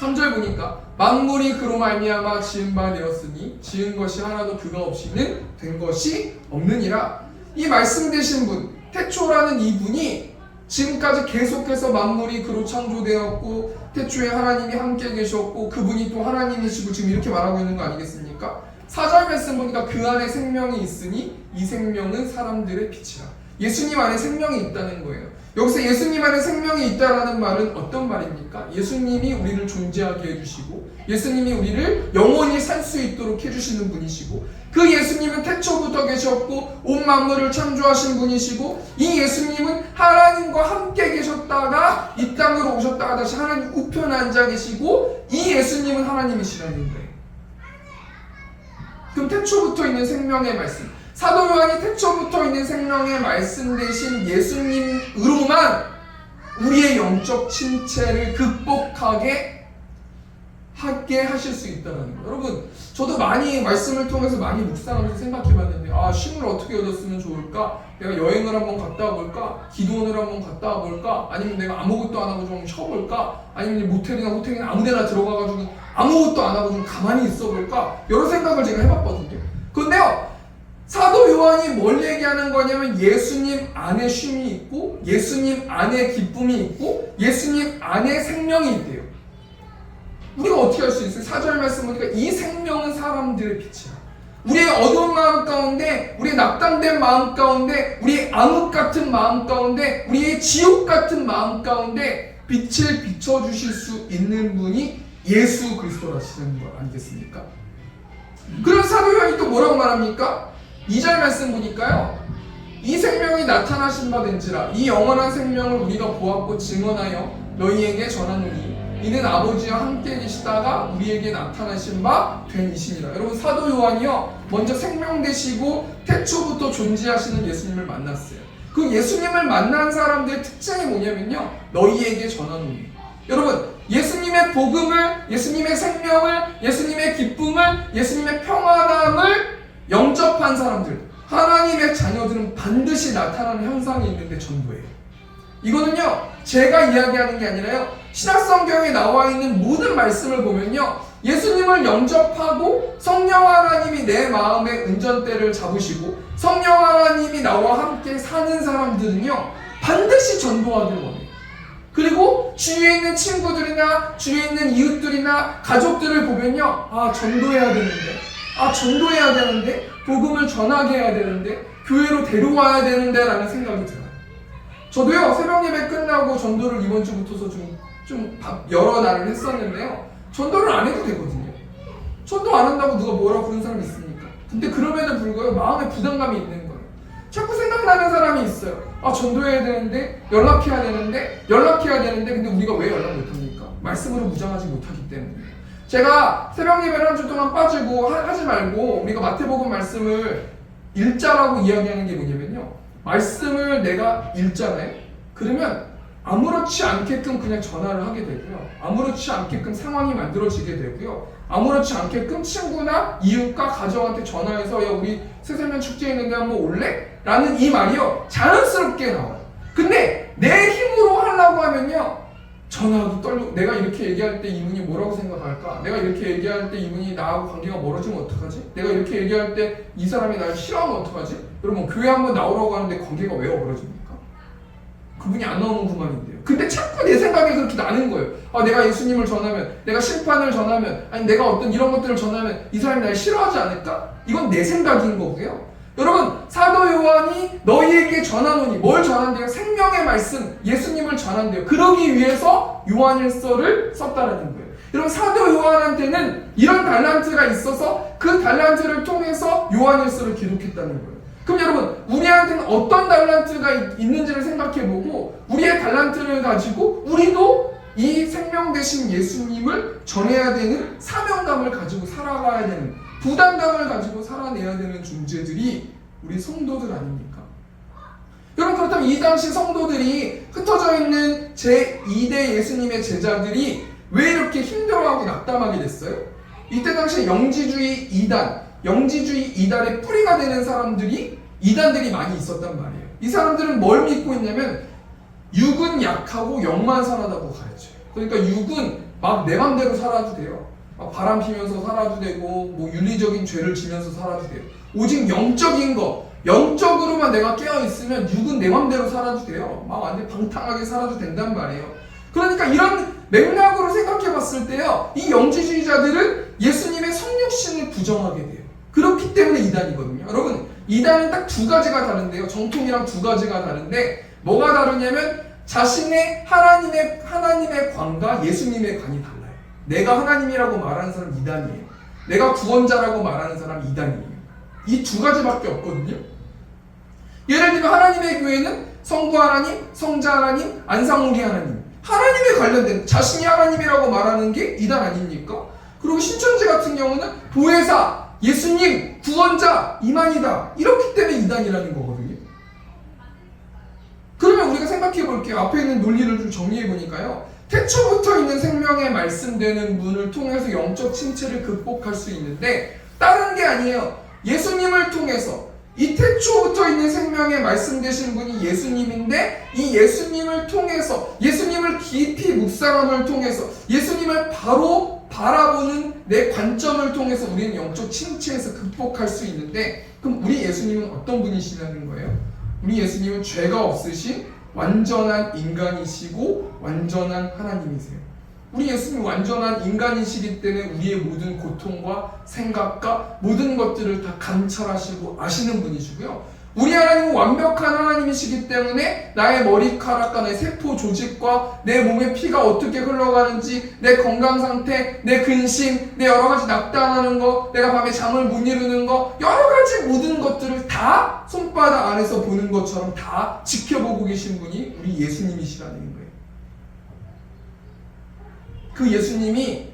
3절 보니까 만물이 그로 말미암아 지은 바 되었으니 지은 것이 하나도 그가 없이는 된 것이 없느니라. 이 말씀되신 분 태초라는 이분이 지금까지 계속해서 만물이 그로 창조되었고 태초에 하나님이 함께 계셨고 그분이 또 하나님이시고 지금 이렇게 말하고 있는 거 아니겠습니까? 4절 말씀 보니까 그 안에 생명이 있으니 이 생명은 사람들의 빛이라. 예수님 안에 생명이 있다는 거예요. 여기서 예수님 안에 생명이 있다라는 말은 어떤 말입니까? 예수님이 우리를 존재하게 해주시고 예수님이 우리를 영원히 살 수 있도록 해주시는 분이시고 그 예수님은 태초부터 계셨고 온 만물을 창조하신 분이시고 이 예수님은 하나님과 함께 계셨다가 이 땅으로 오셨다가 다시 하나님 우편에 앉아 계시고 이 예수님은 하나님이시라는 거예요. 그럼 태초부터 있는 생명의 말씀, 사도 요한이 태초부터 있는 생명의 말씀 대신 예수님으로만 우리의 영적 침체를 극복하게 하게 하실 수 있다는 거예요. 여러분, 저도 많이 말씀을 통해서 많이 묵상하면서 생각해봤는데 쉼을 어떻게 얻었으면 좋을까? 내가 여행을 한번 갔다 와볼까? 기도원을 한번 갔다 와볼까? 아니면 내가 아무것도 안 하고 좀 쉬어볼까? 아니면 모텔이나 호텔이나 아무데나 들어가가지고 아무것도 안 하고 좀 가만히 있어볼까? 여러 생각을 제가 해봤거든요. 근데요, 사도 요한이 뭘 얘기하는 거냐면 예수님 안에 쉼이 있고 예수님 안에 기쁨이 있고 예수님 안에 생명이 있대요. 우리가 어떻게 할 수 있어요? 4절 말씀 보니까 이 생명은 사람들의 빛이야. 우리의 어두운 마음 가운데, 우리의 낙담된 마음 가운데, 우리의 암흑 같은 마음 가운데, 우리의 지옥 같은 마음 가운데 빛을 비춰주실 수 있는 분이 예수 그리스도라시는 거 아니겠습니까? 그런 사도 요한이 또 뭐라고 말합니까? 2절 말씀 보니까요, 이 생명이 나타나신 바 된지라 이 영원한 생명을 우리가 보았고 증언하여 너희에게 전하노니 이는 아버지와 함께 계시다가 우리에게 나타나신 바 된 이시니라. 여러분, 사도 요한이요 먼저 생명 되시고 태초부터 존재하시는 예수님을 만났어요. 그 예수님을 만난 사람들의 특징이 뭐냐면요, 너희에게 전하노니. 여러분, 예수님의 복음을, 예수님의 생명을, 예수님의 기쁨을, 예수님의 평안함을 영접한 사람들, 하나님의 자녀들은 반드시 나타나는 현상이 있는데 전부예요. 이거는요, 제가 이야기하는 게 아니라요, 신약성경에 나와 있는 모든 말씀을 보면요, 예수님을 영접하고 성령 하나님이 내 마음의 운전대를 잡으시고 성령 하나님이 나와 함께 사는 사람들은요, 반드시 전도하길 원해요. 그리고 주위에 있는 친구들이나 주위에 있는 이웃들이나 가족들을 보면요, 전도해야 되는데 복음을 전하게 해야 되는데 교회로 데려와야 되는데 라는 생각이 들어요. 저도요, 새벽 예배 끝나고 전도를 이번 주부터서 좀 여러 날을 했었는데요, 전도를 안 해도 되거든요. 전도 안 한다고 누가 뭐라고 그런 사람이 있습니까? 근데 그럼에도 불구하고 마음에 부담감이 있는 거예요. 자꾸 생각나는 사람이 있어요. 전도해야 되는데, 연락해야 되는데 근데 우리가 왜 연락 못합니까? 말씀으로 무장하지 못하기 때문에. 제가 새벽 예배를 한 주 동안 빠지고 하지 말고 우리가 마태복음 말씀을 읽자라고 이야기하는 게 뭐냐면요, 말씀을 내가 읽잖아요. 그러면 아무렇지 않게끔 그냥 전화를 하게 되고요, 아무렇지 않게끔 상황이 만들어지게 되고요, 아무렇지 않게끔 친구나 이웃과 가정한테 전화해서 야, 우리 새세면 축제 있는데 한번 올래? 라는 이 말이요, 자연스럽게 나와요. 근데 내 힘으로 하려고 하면요, 전화도 떨리고, 내가 이렇게 얘기할 때 이분이 뭐라고 생각할까? 내가 이렇게 얘기할 때 이분이 나하고 관계가 멀어지면 어떡하지? 내가 이렇게 얘기할 때 이 사람이 나를 싫어하면 어떡하지? 여러분, 교회 한번 나오라고 하는데 관계가 왜 멀어집니까? 그분이 안 나오면 그만인데요. 근데 자꾸 내 생각이 그렇게 나는 거예요. 내가 예수님을 전하면, 내가 심판을 전하면, 아니 내가 어떤 이런 것들을 전하면 이 사람이 날 싫어하지 않을까? 이건 내 생각인 거고요. 여러분, 사도 요한이 너희에게 전하노니, 뭘 전한대요? 생명의 말씀, 예수님을 전한대요. 그러기 위해서 요한일서를 썼다라는 거예요. 여러분, 사도 요한한테는 이런 달란트가 있어서 그 달란트를 통해서 요한일서를 기록했다는 거예요. 그럼 여러분, 우리한테는 어떤 달란트가 있는지를 생각해보고 우리의 달란트를 가지고 우리도 이 생명 되신 예수님을 전해야 되는 사명감을 가지고 살아가야 되는, 부담감을 가지고 살아내야 되는 존재들이 우리 성도들 아닙니까? 여러분, 그렇다면 이 당시 성도들이 흩어져 있는 제2대 예수님의 제자들이 왜 이렇게 힘들어하고 낙담하게 됐어요? 이때 당시에 영지주의 이단의 뿌리가 되는 사람들이, 이단들이 많이 있었단 말이에요. 이 사람들은 뭘 믿고 있냐면 육은 약하고 영만 선하다고 가르쳐요. 그러니까 육은 막 내 맘대로 살아도 돼요. 막 바람 피면서 살아도 되고 뭐 윤리적인 죄를 지면서 살아도 돼요. 오직 영적인 거, 영적으로만 내가 깨어있으면 육은 내 맘대로 살아도 돼요. 막 완전 방탕하게 살아도 된단 말이에요. 그러니까 이런 맥락으로 생각해 봤을 때요, 이 영지주의자들은 예수님의 성육신을 부정하게 돼요. 그렇기 때문에 이단이거든요. 여러분, 이단은 딱 두 가지가 다른데요. 정통이랑 두 가지가 다른데 뭐가 다르냐면 자신의 하나님의 관과 예수님의 관이 달라요. 내가 하나님이라고 말하는 사람 이단이에요. 내가 구원자라고 말하는 사람 이단이에요. 이 두 가지밖에 없거든요. 예를 들면 하나님의 교회는 성부 하나님, 성자 하나님, 안상우리 하나님, 하나님에 관련된, 자신이 하나님이라고 말하는 게 이단 아닙니까? 그리고 신천지 같은 경우는 보혜사, 예수님, 구원자, 이만이다. 이렇기 때문에 이단이라는 거거든요. 그러면 우리가 생각해 볼게요. 앞에 있는 논리를 좀 정리해 보니까요, 태초부터 있는 생명에 말씀되는 분을 통해서 영적 침체를 극복할 수 있는데 다른 게 아니에요. 예수님을 통해서, 이 태초부터 있는 생명에 말씀되신 분이 예수님인데 이 예수님을 통해서, 예수님을 깊이 묵상함을 통해서, 예수님을 바로 바라보는 내 관점을 통해서 우리는 영적 침체에서 극복할 수 있는데, 그럼 우리 예수님은 어떤 분이시라는 거예요? 우리 예수님은 죄가 없으신 완전한 인간이시고 완전한 하나님이세요. 우리 예수님은 완전한 인간이시기 때문에 우리의 모든 고통과 생각과 모든 것들을 다 감찰하시고 아시는 분이시고요. 우리 하나님은 완벽한 하나님이시기 때문에 나의 머리카락과 내 세포 조직과 내 몸의 피가 어떻게 흘러가는지, 내 건강 상태, 내 근심, 내 여러 가지 낙담하는 거, 내가 밤에 잠을 못 이루는 거, 여러 가지 모든 것들을 다 손바닥 안에서 보는 것처럼 다 지켜보고 계신 분이 우리 예수님이시라는 거예요. 그 예수님이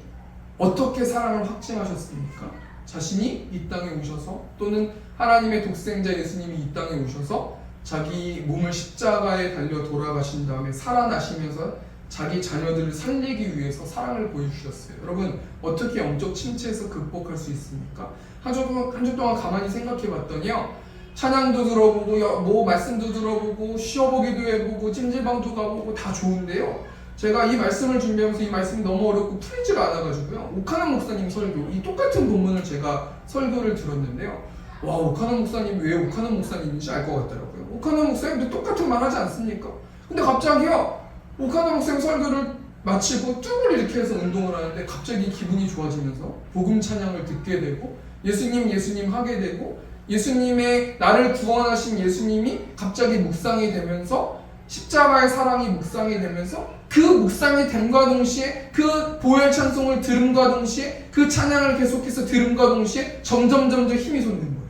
어떻게 사랑을 확증하셨습니까? 자신이 이 땅에 오셔서, 또는 하나님의 독생자 예수님이 이 땅에 오셔서 자기 몸을 십자가에 달려 돌아가신 다음에 살아나시면서 자기 자녀들을 살리기 위해서 사랑을 보여주셨어요. 여러분, 어떻게 영적 침체에서 극복할 수 있습니까? 한 주 동안 가만히 생각해 봤더니요, 찬양도 들어보고 뭐 말씀도 들어보고 쉬어보기도 해보고 찜질방도 가보고 다 좋은데요, 제가 이 말씀을 준비하면서 이 말씀이 너무 어렵고 풀리지가 않아가지고요, 오카는 목사님 설교, 이 똑같은 본문을 제가 설교를 들었는데요, 와, 오카는 목사님, 왜 오카는 목사님인지 알 것 같더라고요. 오카는 목사님도 똑같은 말 하지 않습니까? 근데 갑자기요, 오카는 목사님 설교를 마치고 뚝을 이렇게 해서 운동을 하는데 갑자기 기분이 좋아지면서 복음 찬양을 듣게 되고 예수님 하게 되고, 예수님의 나를 구원하신 예수님이 갑자기 묵상이 되면서 십자가의 사랑이 묵상이 되면서, 그 묵상이 됨과 동시에, 그 보혈 찬송을 들음과 동시에, 그 찬양을 계속해서 들음과 동시에 점점 힘이 솟는 거예요.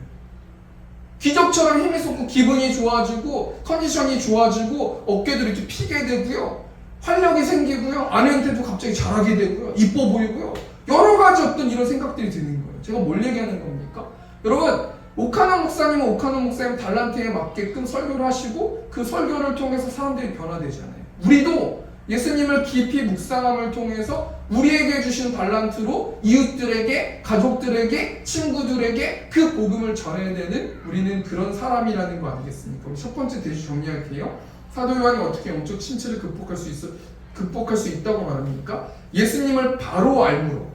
기적처럼 힘이 솟고 기분이 좋아지고 컨디션이 좋아지고 어깨도 이렇게 피게 되고요, 활력이 생기고요, 아내한테도 갑자기 잘하게 되고요, 이뻐 보이고요, 여러 가지 어떤 이런 생각들이 드는 거예요. 제가 뭘 얘기하는 겁니까? 여러분, 오카노 목사님은 오카노 목사님 달란트에 맞게끔 설교를 하시고 그 설교를 통해서 사람들이 변화되잖아요. 우리도 예수님을 깊이 묵상함을 통해서 우리에게 주신 달란트로 이웃들에게, 가족들에게, 친구들에게 그 복음을 전해야 되는 우리는 그런 사람이라는 거 아니겠습니까? 우리 첫 번째 대주 정리할게요. 사도 요한이 어떻게 영적 침체를 극복할 수 있다고 말합니까? 예수님을 바로 알므로,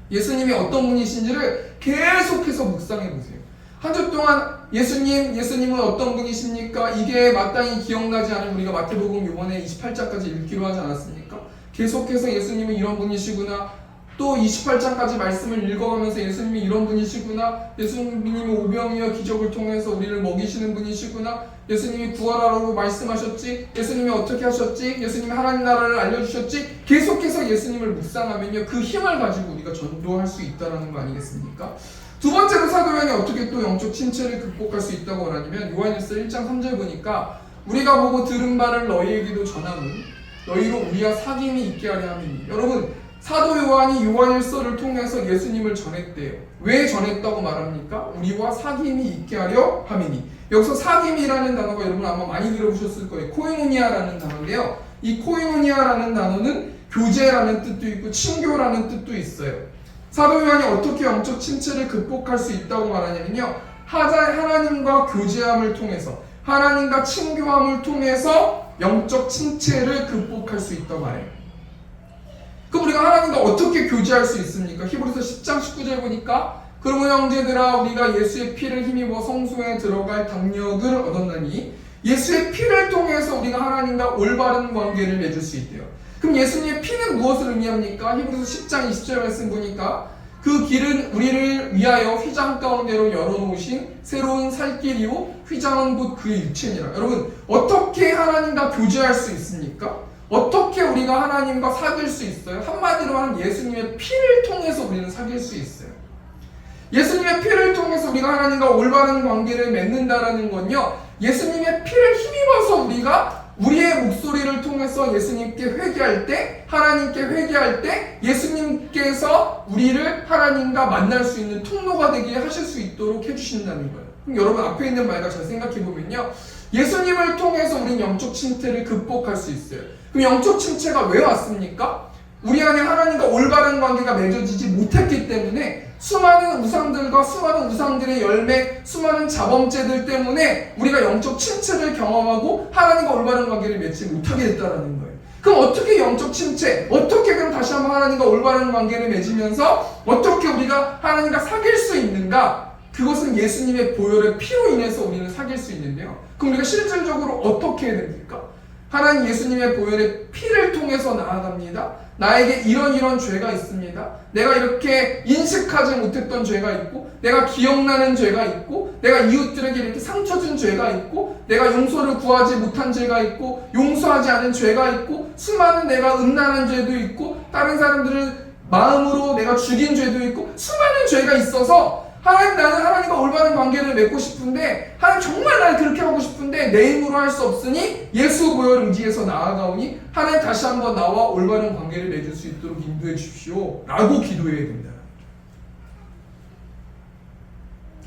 예수님이 어떤 분이신지를 계속해서 묵상해 보세요. 한 주 동안 예수님은 어떤 분이십니까? 이게 마땅히 기억나지 않으면 우리가 마태복음 이번에 28장까지 읽기로 하지 않았습니까? 계속해서 예수님은 이런 분이시구나, 또 28장까지 말씀을 읽어가면서 예수님이 이런 분이시구나, 예수님이 오병이어 기적을 통해서 우리를 먹이시는 분이시구나, 예수님이 구하라고 말씀하셨지, 예수님이 어떻게 하셨지, 예수님이 하나님 나라를 알려주셨지, 계속해서 예수님을 묵상하면요, 그 힘을 가지고 우리가 전도할 수 있다는 거 아니겠습니까? 두 번째로 사도 요한이 어떻게 또 영적 침체를 극복할 수 있다고 말하냐면, 요한일서 1장 3절 보니까 우리가 보고 들은 바를 너희에게도 전하니 너희로 우리와 사귐이 있게 하려 함이니. 여러분, 사도 요한이 요한일서를 통해서 예수님을 전했대요. 왜 전했다고 말합니까? 우리와 사귐이 있게 하려 함이니. 여기서 사귐이라는 단어가 여러분 아마 많이 들어보셨을 거예요. 코이노니아라는 단어인데요, 이 코이노니아라는 단어는 교제라는 뜻도 있고 친교라는 뜻도 있어요. 사도 요한이 어떻게 영적 침체를 극복할 수 있다고 말하냐면요, 하나님과 교제함을 통해서, 하나님과 친교함을 통해서 영적 침체를 극복할 수 있다고 말해요. 그럼 우리가 하나님과 어떻게 교제할 수 있습니까? 히브리서 10장 19절 보니까 그러므로 형제들아 우리가 예수의 피를 힘입어 성소에 들어갈 당력을 얻었나니 예수의 피를 통해서 우리가 하나님과 올바른 관계를 맺을 수 있대요. 그럼 예수님의 피는 무엇을 의미합니까? 히브리서 10장 20절 말씀 보니까 그 길은 우리를 위하여 휘장 가운데로 열어놓으신 새로운 살길이요 휘장은 곧 그의 육체니라. 여러분 어떻게 하나님과 교제할 수 있습니까? 어떻게 우리가 하나님과 사귈 수 있어요? 한마디로 하면 예수님의 피를 통해서 우리는 사귈 수 있어요. 예수님의 피를 통해서 우리가 하나님과 올바른 관계를 맺는다라는 건요, 예수님의 피를 힘입어서 우리가 우리의 목소리를 통해서 예수님께 회개할 때, 하나님께 회개할 때 예수님께서 우리를 하나님과 만날 수 있는 통로가 되게 하실 수 있도록 해주신다는 거예요. 그럼 여러분 앞에 있는 말과 잘 생각해보면요, 예수님을 통해서 우리는 영적 침체를 극복할 수 있어요. 그럼 영적 침체가 왜 왔습니까? 우리 안에 하나님과 올바른 관계가 맺어지지 못했기 때문에 수많은 우상들과 수많은 우상들의 열매, 수많은 자범죄들 때문에 우리가 영적 침체를 경험하고 하나님과 올바른 관계를 맺지 못하게 됐다는 거예요. 그럼 어떻게 영적 침체, 어떻게 그럼 다시 한번 하나님과 올바른 관계를 맺으면서 어떻게 우리가 하나님과 사귈 수 있는가? 그것은 예수님의 보혈의 피로 인해서 우리는 사귈 수 있는데요. 그럼 우리가 실질적으로 어떻게 해야 됩니까? 하나님 예수님의 보혈의 피를 통해서 나아갑니다. 나에게 이런 죄가 있습니다. 내가 이렇게 인식하지 못했던 죄가 있고, 내가 기억나는 죄가 있고, 내가 이웃들에게 이렇게 상처 준 죄가 있고, 내가 용서를 구하지 못한 죄가 있고, 용서하지 않은 죄가 있고, 수많은 내가 음란한 죄도 있고, 다른 사람들을 마음으로 내가 죽인 죄도 있고, 수많은 죄가 있어서 하나님, 나는 하나님과 올바른 관계를 맺고 싶은데, 하나님 정말 나는 그렇게 하고 싶은데 내 힘으로 할 수 없으니 예수 보혈 의지해서 나아가오니 하나님 다시 한번 나와 올바른 관계를 맺을 수 있도록 인도해 주십시오 라고 기도해야 된다.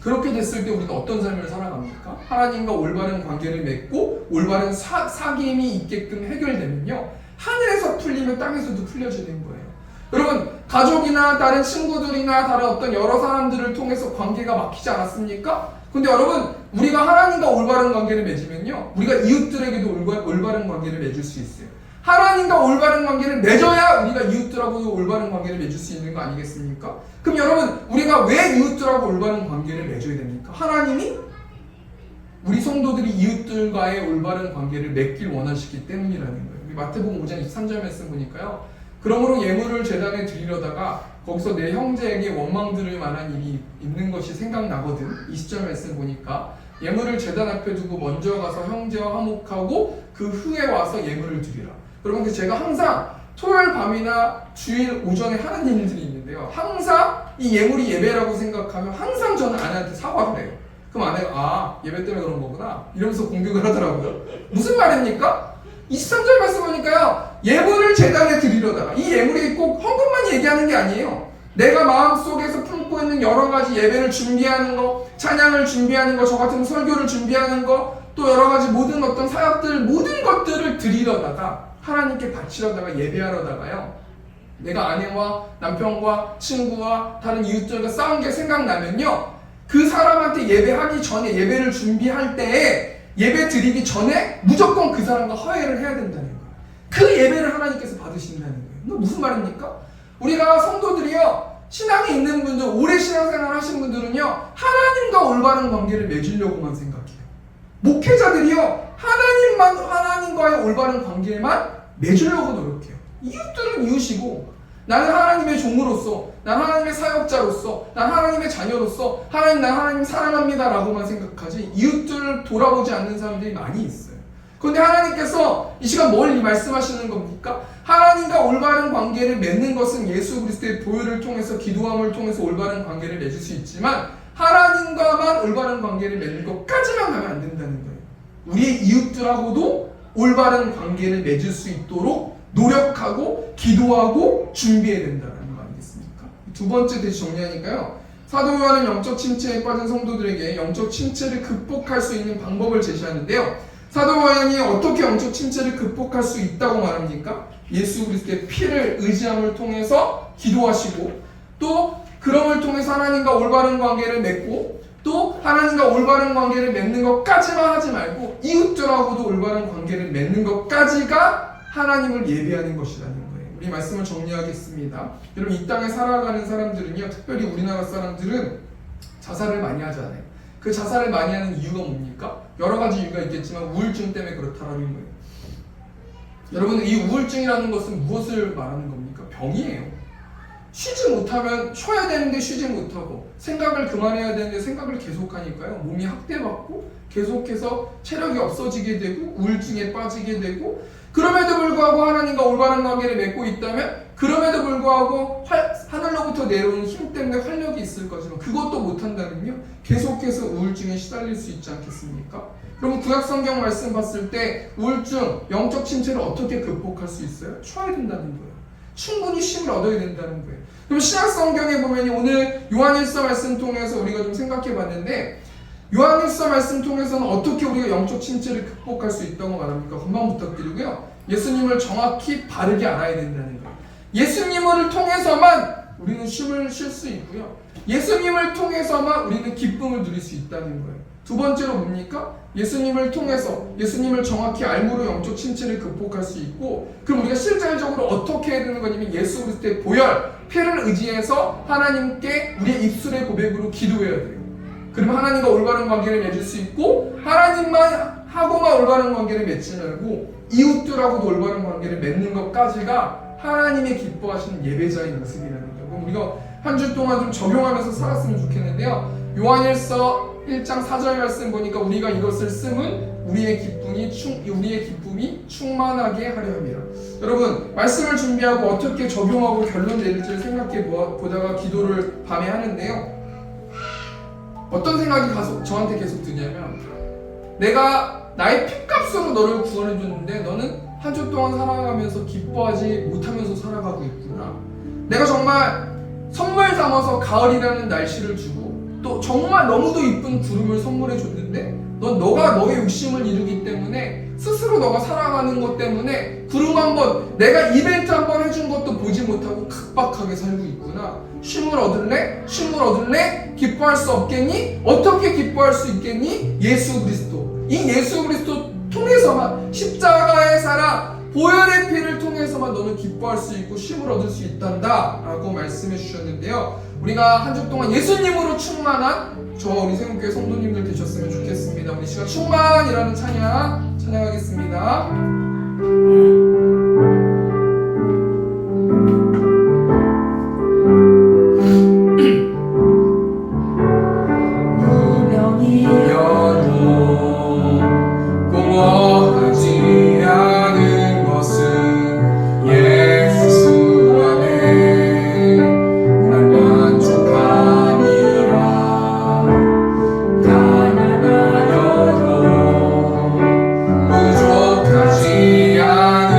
그렇게 됐을 때 우리가 어떤 삶을 살아갑니까? 하나님과 올바른 관계를 맺고 올바른 사귐이 있게끔 해결되면요, 하늘에서 풀리면 땅에서도 풀려지는 거예요. 여러분, 가족이나 다른 친구들이나 다른 어떤 여러 사람들을 통해서 관계가 막히지 않았습니까? 근데 여러분, 우리가 하나님과 올바른 관계를 맺으면요, 우리가 이웃들에게도 올바른 관계를 맺을 수 있어요. 하나님과 올바른 관계를 맺어야 우리가 이웃들하고도 올바른 관계를 맺을 수 있는 거 아니겠습니까? 그럼 여러분, 우리가 왜 이웃들하고 올바른 관계를 맺어야 됩니까? 하나님이 우리 성도들이 이웃들과의 올바른 관계를 맺길 원하시기 때문이라는 거예요. 우리 마태복음 5장 23절 말씀 보니까요, 그러므로 예물을 제단에 드리려다가 거기서 내 형제에게 원망 들을 만한 일이 있는 것이 생각나거든. 20절 말씀 보니까 예물을 제단 앞에 두고 먼저 가서 형제와 화목하고 그 후에 와서 예물을 드리라. 여러분, 제가 항상 토요일 밤이나 주일 오전에 하는 일들이 있는데요, 항상 이 예물이 예배라고 생각하면 항상 저는 아내한테 사과를 해요. 그럼 아내가 예배 때문에 그런 거구나 이러면서 공격을 하더라고요. 무슨 말입니까? 23절 말씀 보니까요, 예물을 제단에 드리려다가, 이 예물이 꼭 헌금만 얘기하는 게 아니에요. 내가 마음속에서 품고 있는 여러 가지 예배를 준비하는 거, 찬양을 준비하는 거, 저 같은 설교를 준비하는 거, 또 여러 가지 모든 어떤 사역들, 모든 것들을 드리려다가, 하나님께 바치려다가, 예배하려다가요, 내가 아내와 남편과 친구와 다른 이웃들과 싸운 게 생각나면요, 그 사람한테 예배하기 전에, 예배를 준비할 때에 예배 드리기 전에 무조건 그 사람과 화해를 해야 된다는 거예요. 그 예배를 하나님께서 받으신다는 거예요. 이거 무슨 말입니까? 우리가 성도들이요, 신앙에 있는 분들, 오래 신앙생활 하신 분들은요, 하나님과 올바른 관계를 맺으려고만 생각해요. 목회자들이요, 하나님과의 올바른 관계만 맺으려고 노력해요. 이웃들은 이웃이고, 나는 하나님의 종으로서, 난 하나님의 사역자로서, 난 하나님의 자녀로서, 난 하나님 사랑합니다 라고만 생각하지 이웃들을 돌아보지 않는 사람들이 많이 있어요. 그런데 하나님께서 이 시간 뭘 말씀하시는 겁니까? 하나님과 올바른 관계를 맺는 것은 예수 그리스도의 보혈을 통해서, 기도함을 통해서 올바른 관계를 맺을 수 있지만, 하나님과만 올바른 관계를 맺는 것까지만 가면 안 된다는 거예요. 우리의 이웃들하고도 올바른 관계를 맺을 수 있도록 노력하고 기도하고 준비해야 된다는 거 아니겠습니까? 두 번째 다시 정리하니까요, 사도 요한은 영적 침체에 빠진 성도들에게 영적 침체를 극복할 수 있는 방법을 제시하는데요, 사도 요한이 어떻게 영적 침체를 극복할 수 있다고 말합니까? 예수 그리스도의 피를 의지함을 통해서 기도하시고, 또 그럼을 통해서 하나님과 올바른 관계를 맺고, 또 하나님과 올바른 관계를 맺는 것까지만 하지 말고 이웃들하고도 올바른 관계를 맺는 것까지가 하나님을 예배하는 것이라는 거예요. 우리 말씀을 정리하겠습니다. 여러분, 이 땅에 살아가는 사람들은요, 특별히 우리나라 사람들은 자살을 많이 하잖아요. 그 자살을 많이 하는 이유가 뭡니까? 여러 가지 이유가 있겠지만 우울증 때문에 그렇다라는 거예요. 여러분, 이 우울증이라는 것은 무엇을 말하는 겁니까? 병이에요. 쉬지 못하면 쉬어야 되는데 쉬지 못하고, 생각을 그만해야 되는데 생각을 계속하니까요, 몸이 학대받고 계속해서 체력이 없어지게 되고 우울증에 빠지게 되고, 그럼에도 불구하고 하나님과 올바른 관계를 맺고 있다면, 그럼에도 불구하고 하늘로부터 내려오는 힘 때문에 활력이 있을 거지만 그것도 못한다면요, 계속해서 우울증에 시달릴 수 있지 않겠습니까? 그러면 구약 성경 말씀 봤을 때 우울증, 영적 침체를 어떻게 극복할 수 있어요? 쉬어야 된다는 거예요. 충분히 쉼을 얻어야 된다는 거예요. 그럼 신약 성경에 보면 오늘 요한일서 말씀 통해서 우리가 좀 생각해 봤는데, 요한일서 말씀 통해서는 어떻게 우리가 영적 침체를 극복할 수 있다고 말합니까? 한번 부탁드리고요. 예수님을 정확히 바르게 알아야 된다는 거예요. 예수님을 통해서만 우리는 쉼을 쉴 수 있고요, 예수님을 통해서만 우리는 기쁨을 누릴 수 있다는 거예요. 두 번째로 뭡니까? 예수님을 통해서, 예수님을 정확히 알므로 영적 침체를 극복할 수 있고, 그럼 우리가 실질적으로 어떻게 해야 되는 거냐면 예수 그리스도의 보혈, 피를 의지해서 하나님께 우리의 입술의 고백으로 기도해야 돼요. 그러면 하나님과 올바른 관계를 맺을 수 있고, 하나님만 하고만 올바른 관계를 맺지 말고 이웃들하고도 올바른 관계를 맺는 것까지가 하나님의 기뻐하시는 예배자의 모습이라는 거예요. 그럼 우리가 한 주 동안 좀 적용하면서 살았으면 좋겠는데요, 요한일서 1장 4절 말씀 보니까 우리가 이것을 쓰면 우리의 기쁨이 충만하게 하려 함이라. 여러분, 말씀을 준비하고 어떻게 적용하고 결론 내릴지를 생각해 보다가 기도를 밤에 하는데요, 어떤 생각이 저한테 계속 드냐면, 내가 나의 핏값으로 너를 구원해 줬는데 너는 한 주 동안 살아가면서 기뻐하지 못하면서 살아가고 있구나. 내가 정말 선물 삼아서 가을이라는 날씨를 주고 또 정말 너무도 이쁜 구름을 선물해 줬는데 너가 너의 욕심을 이루기 때문에, 스스로 너가 살아가는 것 때문에 구름 한번, 내가 이벤트 한번 해준 것도 보지 못하고 각박하게 살고 있구나. 쉼을 얻을래? 쉼을 얻을래? 기뻐할 수 없겠니? 어떻게 기뻐할 수 있겠니? 예수 그리스도, 이 예수 그리스도 통해서만, 십자가의 사랑, 보혈의 피를 통해서만 너는 기뻐할 수 있고 쉼을 얻을 수 있단다 라고 말씀해 주셨는데요, 우리가 한 주 동안 예수님으로 충만한 저와 우리 세운교회 성도님들 되셨으면 좋겠습니다. 우리 시간 충만이라는 찬양하겠습니다. 무명이 공허하지 않은 것은 예수 안에 날 만족하니라. 가난하여도 부족하지 않은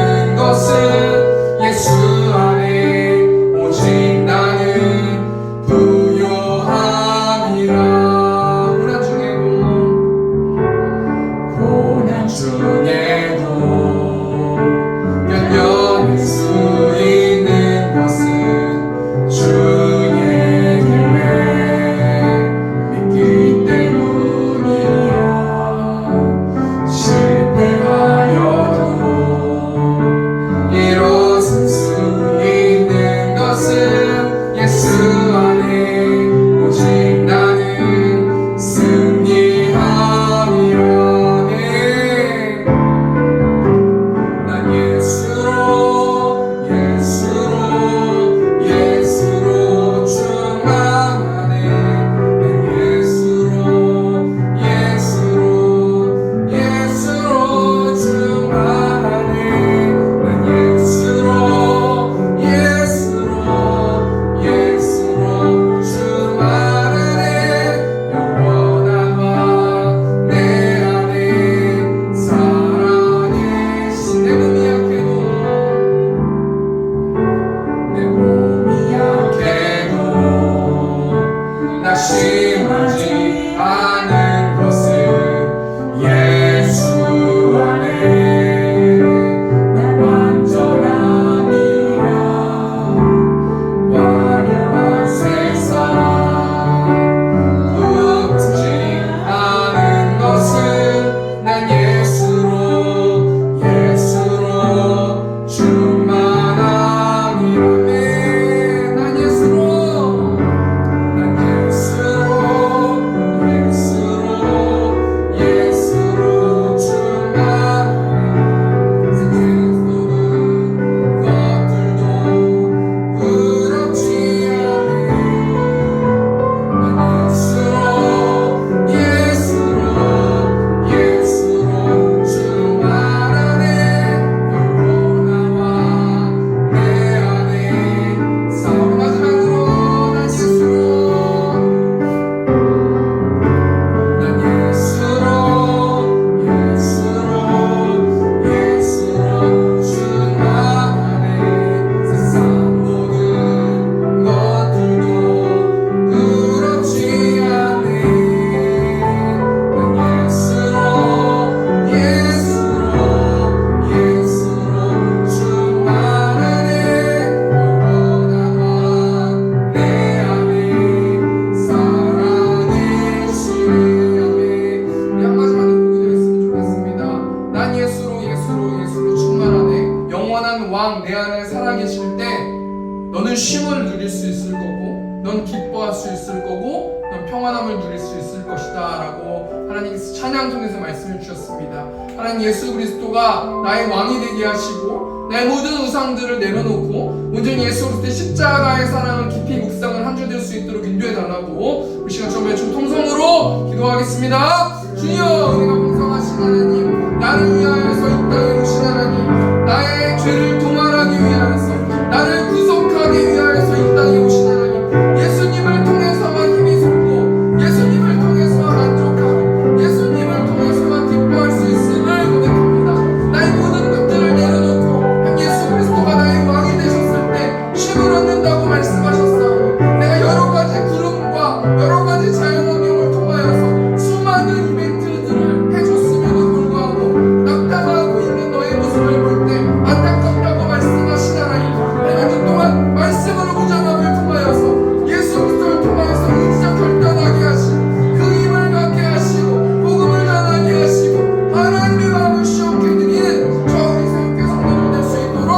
찬양 통해서 말씀을 주셨습니다. 하나님 예수 그리스도가 나의 왕이 되게 하시고 나의 모든 우상들을 내려놓고 온전히 예수 그리스도의 십자가의 사랑을 깊이 묵상을 한 주 될 수 있도록 인도해 달라고 우리 시간 처음에 좀 통성으로 기도하겠습니다. 주여, 우리가 풍성하신 하나님, 나를 위하여서 이 땅에 오신 하나님, 나의 죄를 도말하기 위하여서, 나를 구속하기 위하여서 이 땅에 오신 하나님, 예수님을 통해서만 힘이 솟고 예수님을 통해서만 만족하고 예수님을 통해서만 기뻐할 수 있음을 고백합니다. 나의 모든 것들을 내려놓고 예수 그리스도가 나의 왕이 되셨을 때 쉼을 얻는다고 말씀하셨사오니 내가 여러 가지 구름과 여러 가지 자연환경을 통하여서 수많은 이벤트들을 해줬음에도 불구하고 낙담하고 있는 너의 모습을 볼 때 안타깝다고 말씀하신 하나님, 내가 그동안 말씀으로 무장함을 통하여서 예수 그리스도를 통하여서 의지적 결단하게 하시고 그 힘을 갖게 하시고 복음을 전하게 하시고 하나님의 마음을 시원케 드리는 저 우리 새롭게 성도들 될 수 있도록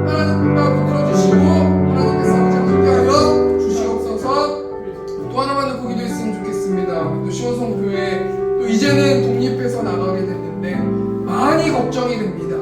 하나님 마음 들어주시고 하나님께서 함께하여 주시옵소서. 또 하나만 듣고 기도했으면 좋겠습니다. 우리 또 시원성교회 또 이제는 독립해서 나가게 됐는데 많이 걱정이 됩니다.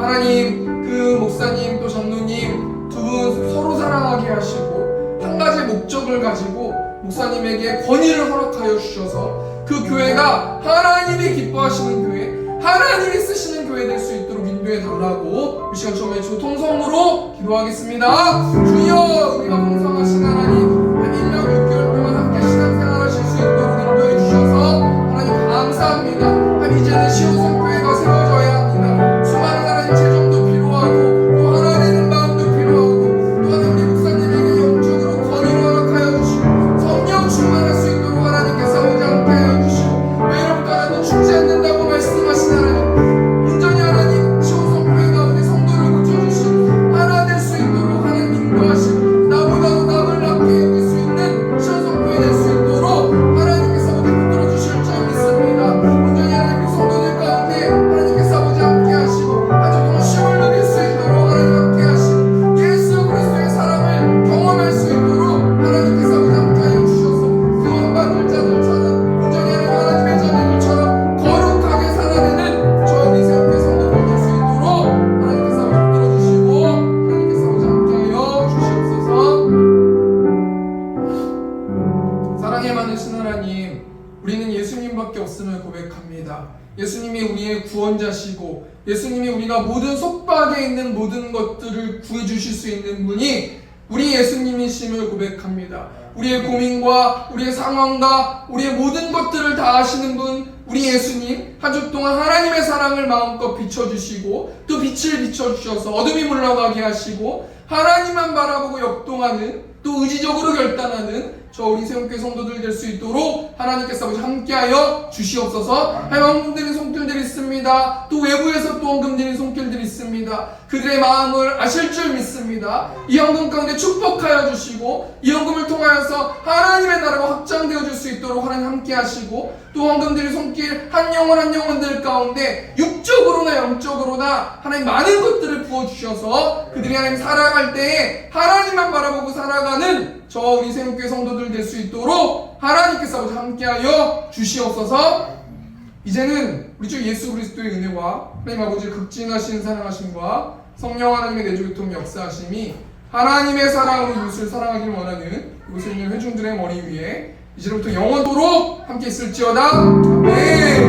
하나님, 그 목사님 또 장로님 두 분 서로 사랑하게 하시고 한 가지 목적을 가지고 목사님에게 권위를 허락하여 주셔서 그 교회가 하나님이 기뻐하시는 교회, 하나님이 쓰시는 교회 될 수 있도록 인도해 달라고 이 시간 처음에 주 통성으로 기도하겠습니다. 주여, 우리가 풍성하신 하나님, 한 1년 6개월 동안 함께 신앙생활하실 수 있도록 인도해 주셔서 하나님 감사합니다. 한 이제는 시온성교회가 세워져야 합니다. 수많은 하나님 재정도 필요하고 또 하나 되는 마음도 필요하고 또 하나님 우리 목사님에게 영적으로 권위를 허락하여 주시고 성령 충만할 수 있도록 하나님께서 오자 함께하여 주시고 외롭다 하나도 죽지 않는다고 말씀하신 하나님, 온전히 하나님 시온성교회 가운데 성도를 고쳐주시고 하나 될 수 있도록 하나님 인도하시고 나보다도 남을 낫게 여길 수 있는 시온성교회 될 수 있도록 하나님께서 우리 붙들어 주실 줄 믿습니다. 온전히 하나님 성도들 가운데 하나님께서 아버지 함께 하시고 한 주 동안 쉼을 누릴 수 있도록 하나님 함께 하시고 예수 그리스도의 사랑을 경험할 수 있도록 하나님께서 아버지 함께 하여 주셔서 구원받을 자들처럼 온전히 하나님의 자녀들처럼 거룩하게 살아내는 저 우리 새롭게 성도들 될 수 있도록 하나님께서 아버지 붙들어 주시고 하나님께서 아버지 함께 하여 주시옵소서. 사랑에 많으신 하나님, 우리는 예수님밖에 없음을 고백합니다. 예수님이 우리의 구원자시고 예수님이 우리가 모든 속박에 있는 모든 것들을 구해주실 수 있는 분이 우리 예수님이심을 고백합니다. 우리의 고민과 우리의 상황과 우리의 모든 것들을 다 아시는 분 우리 예수님, 한 주 동안 하나님의 사랑을 마음껏 비춰주시고 또 빛을 비춰주셔서 어둠이 물러가게 하시고 하나님만 바라보고 역동하는 또 의지적으로 결단하는 저 우리 새롭게 성도들 될 수 있도록 하나님께서 함께하여 주시옵소서. 헌금드린 손길들이 있습니다. 또 외부에서 또 헌금드린 손길들이 있습니다. 그들의 마음을 아실 줄 믿습니다. 이 헌금 가운데 축복하여 주시고 이 헌금을 통하여서 하나님의 나라가 확장되어 줄 수 있도록 하나님 함께하시고 또 헌금드린 손길 한 영혼 한 영혼들 가운데 육적으로나 영적으로나 하나님 많은 것들을 부어주셔서 그들이 하나님 살아갈 때에 하나님만 바라보고 살아가는 저 우리 새롭게 성도들 될 수 있도록 하나님께서 함께하여 주시옵소서. 이제는 우리 주 예수 그리스도의 은혜와 하나님 아버지의 극진하신 사랑하심과 성령 하나님의 내조교통 역사하심이 하나님의 사랑으로 이웃을 사랑하길 원하는 이곳에 있는 회중들의 머리 위에 이제부터 영원토록 함께 있을지어다. 아멘.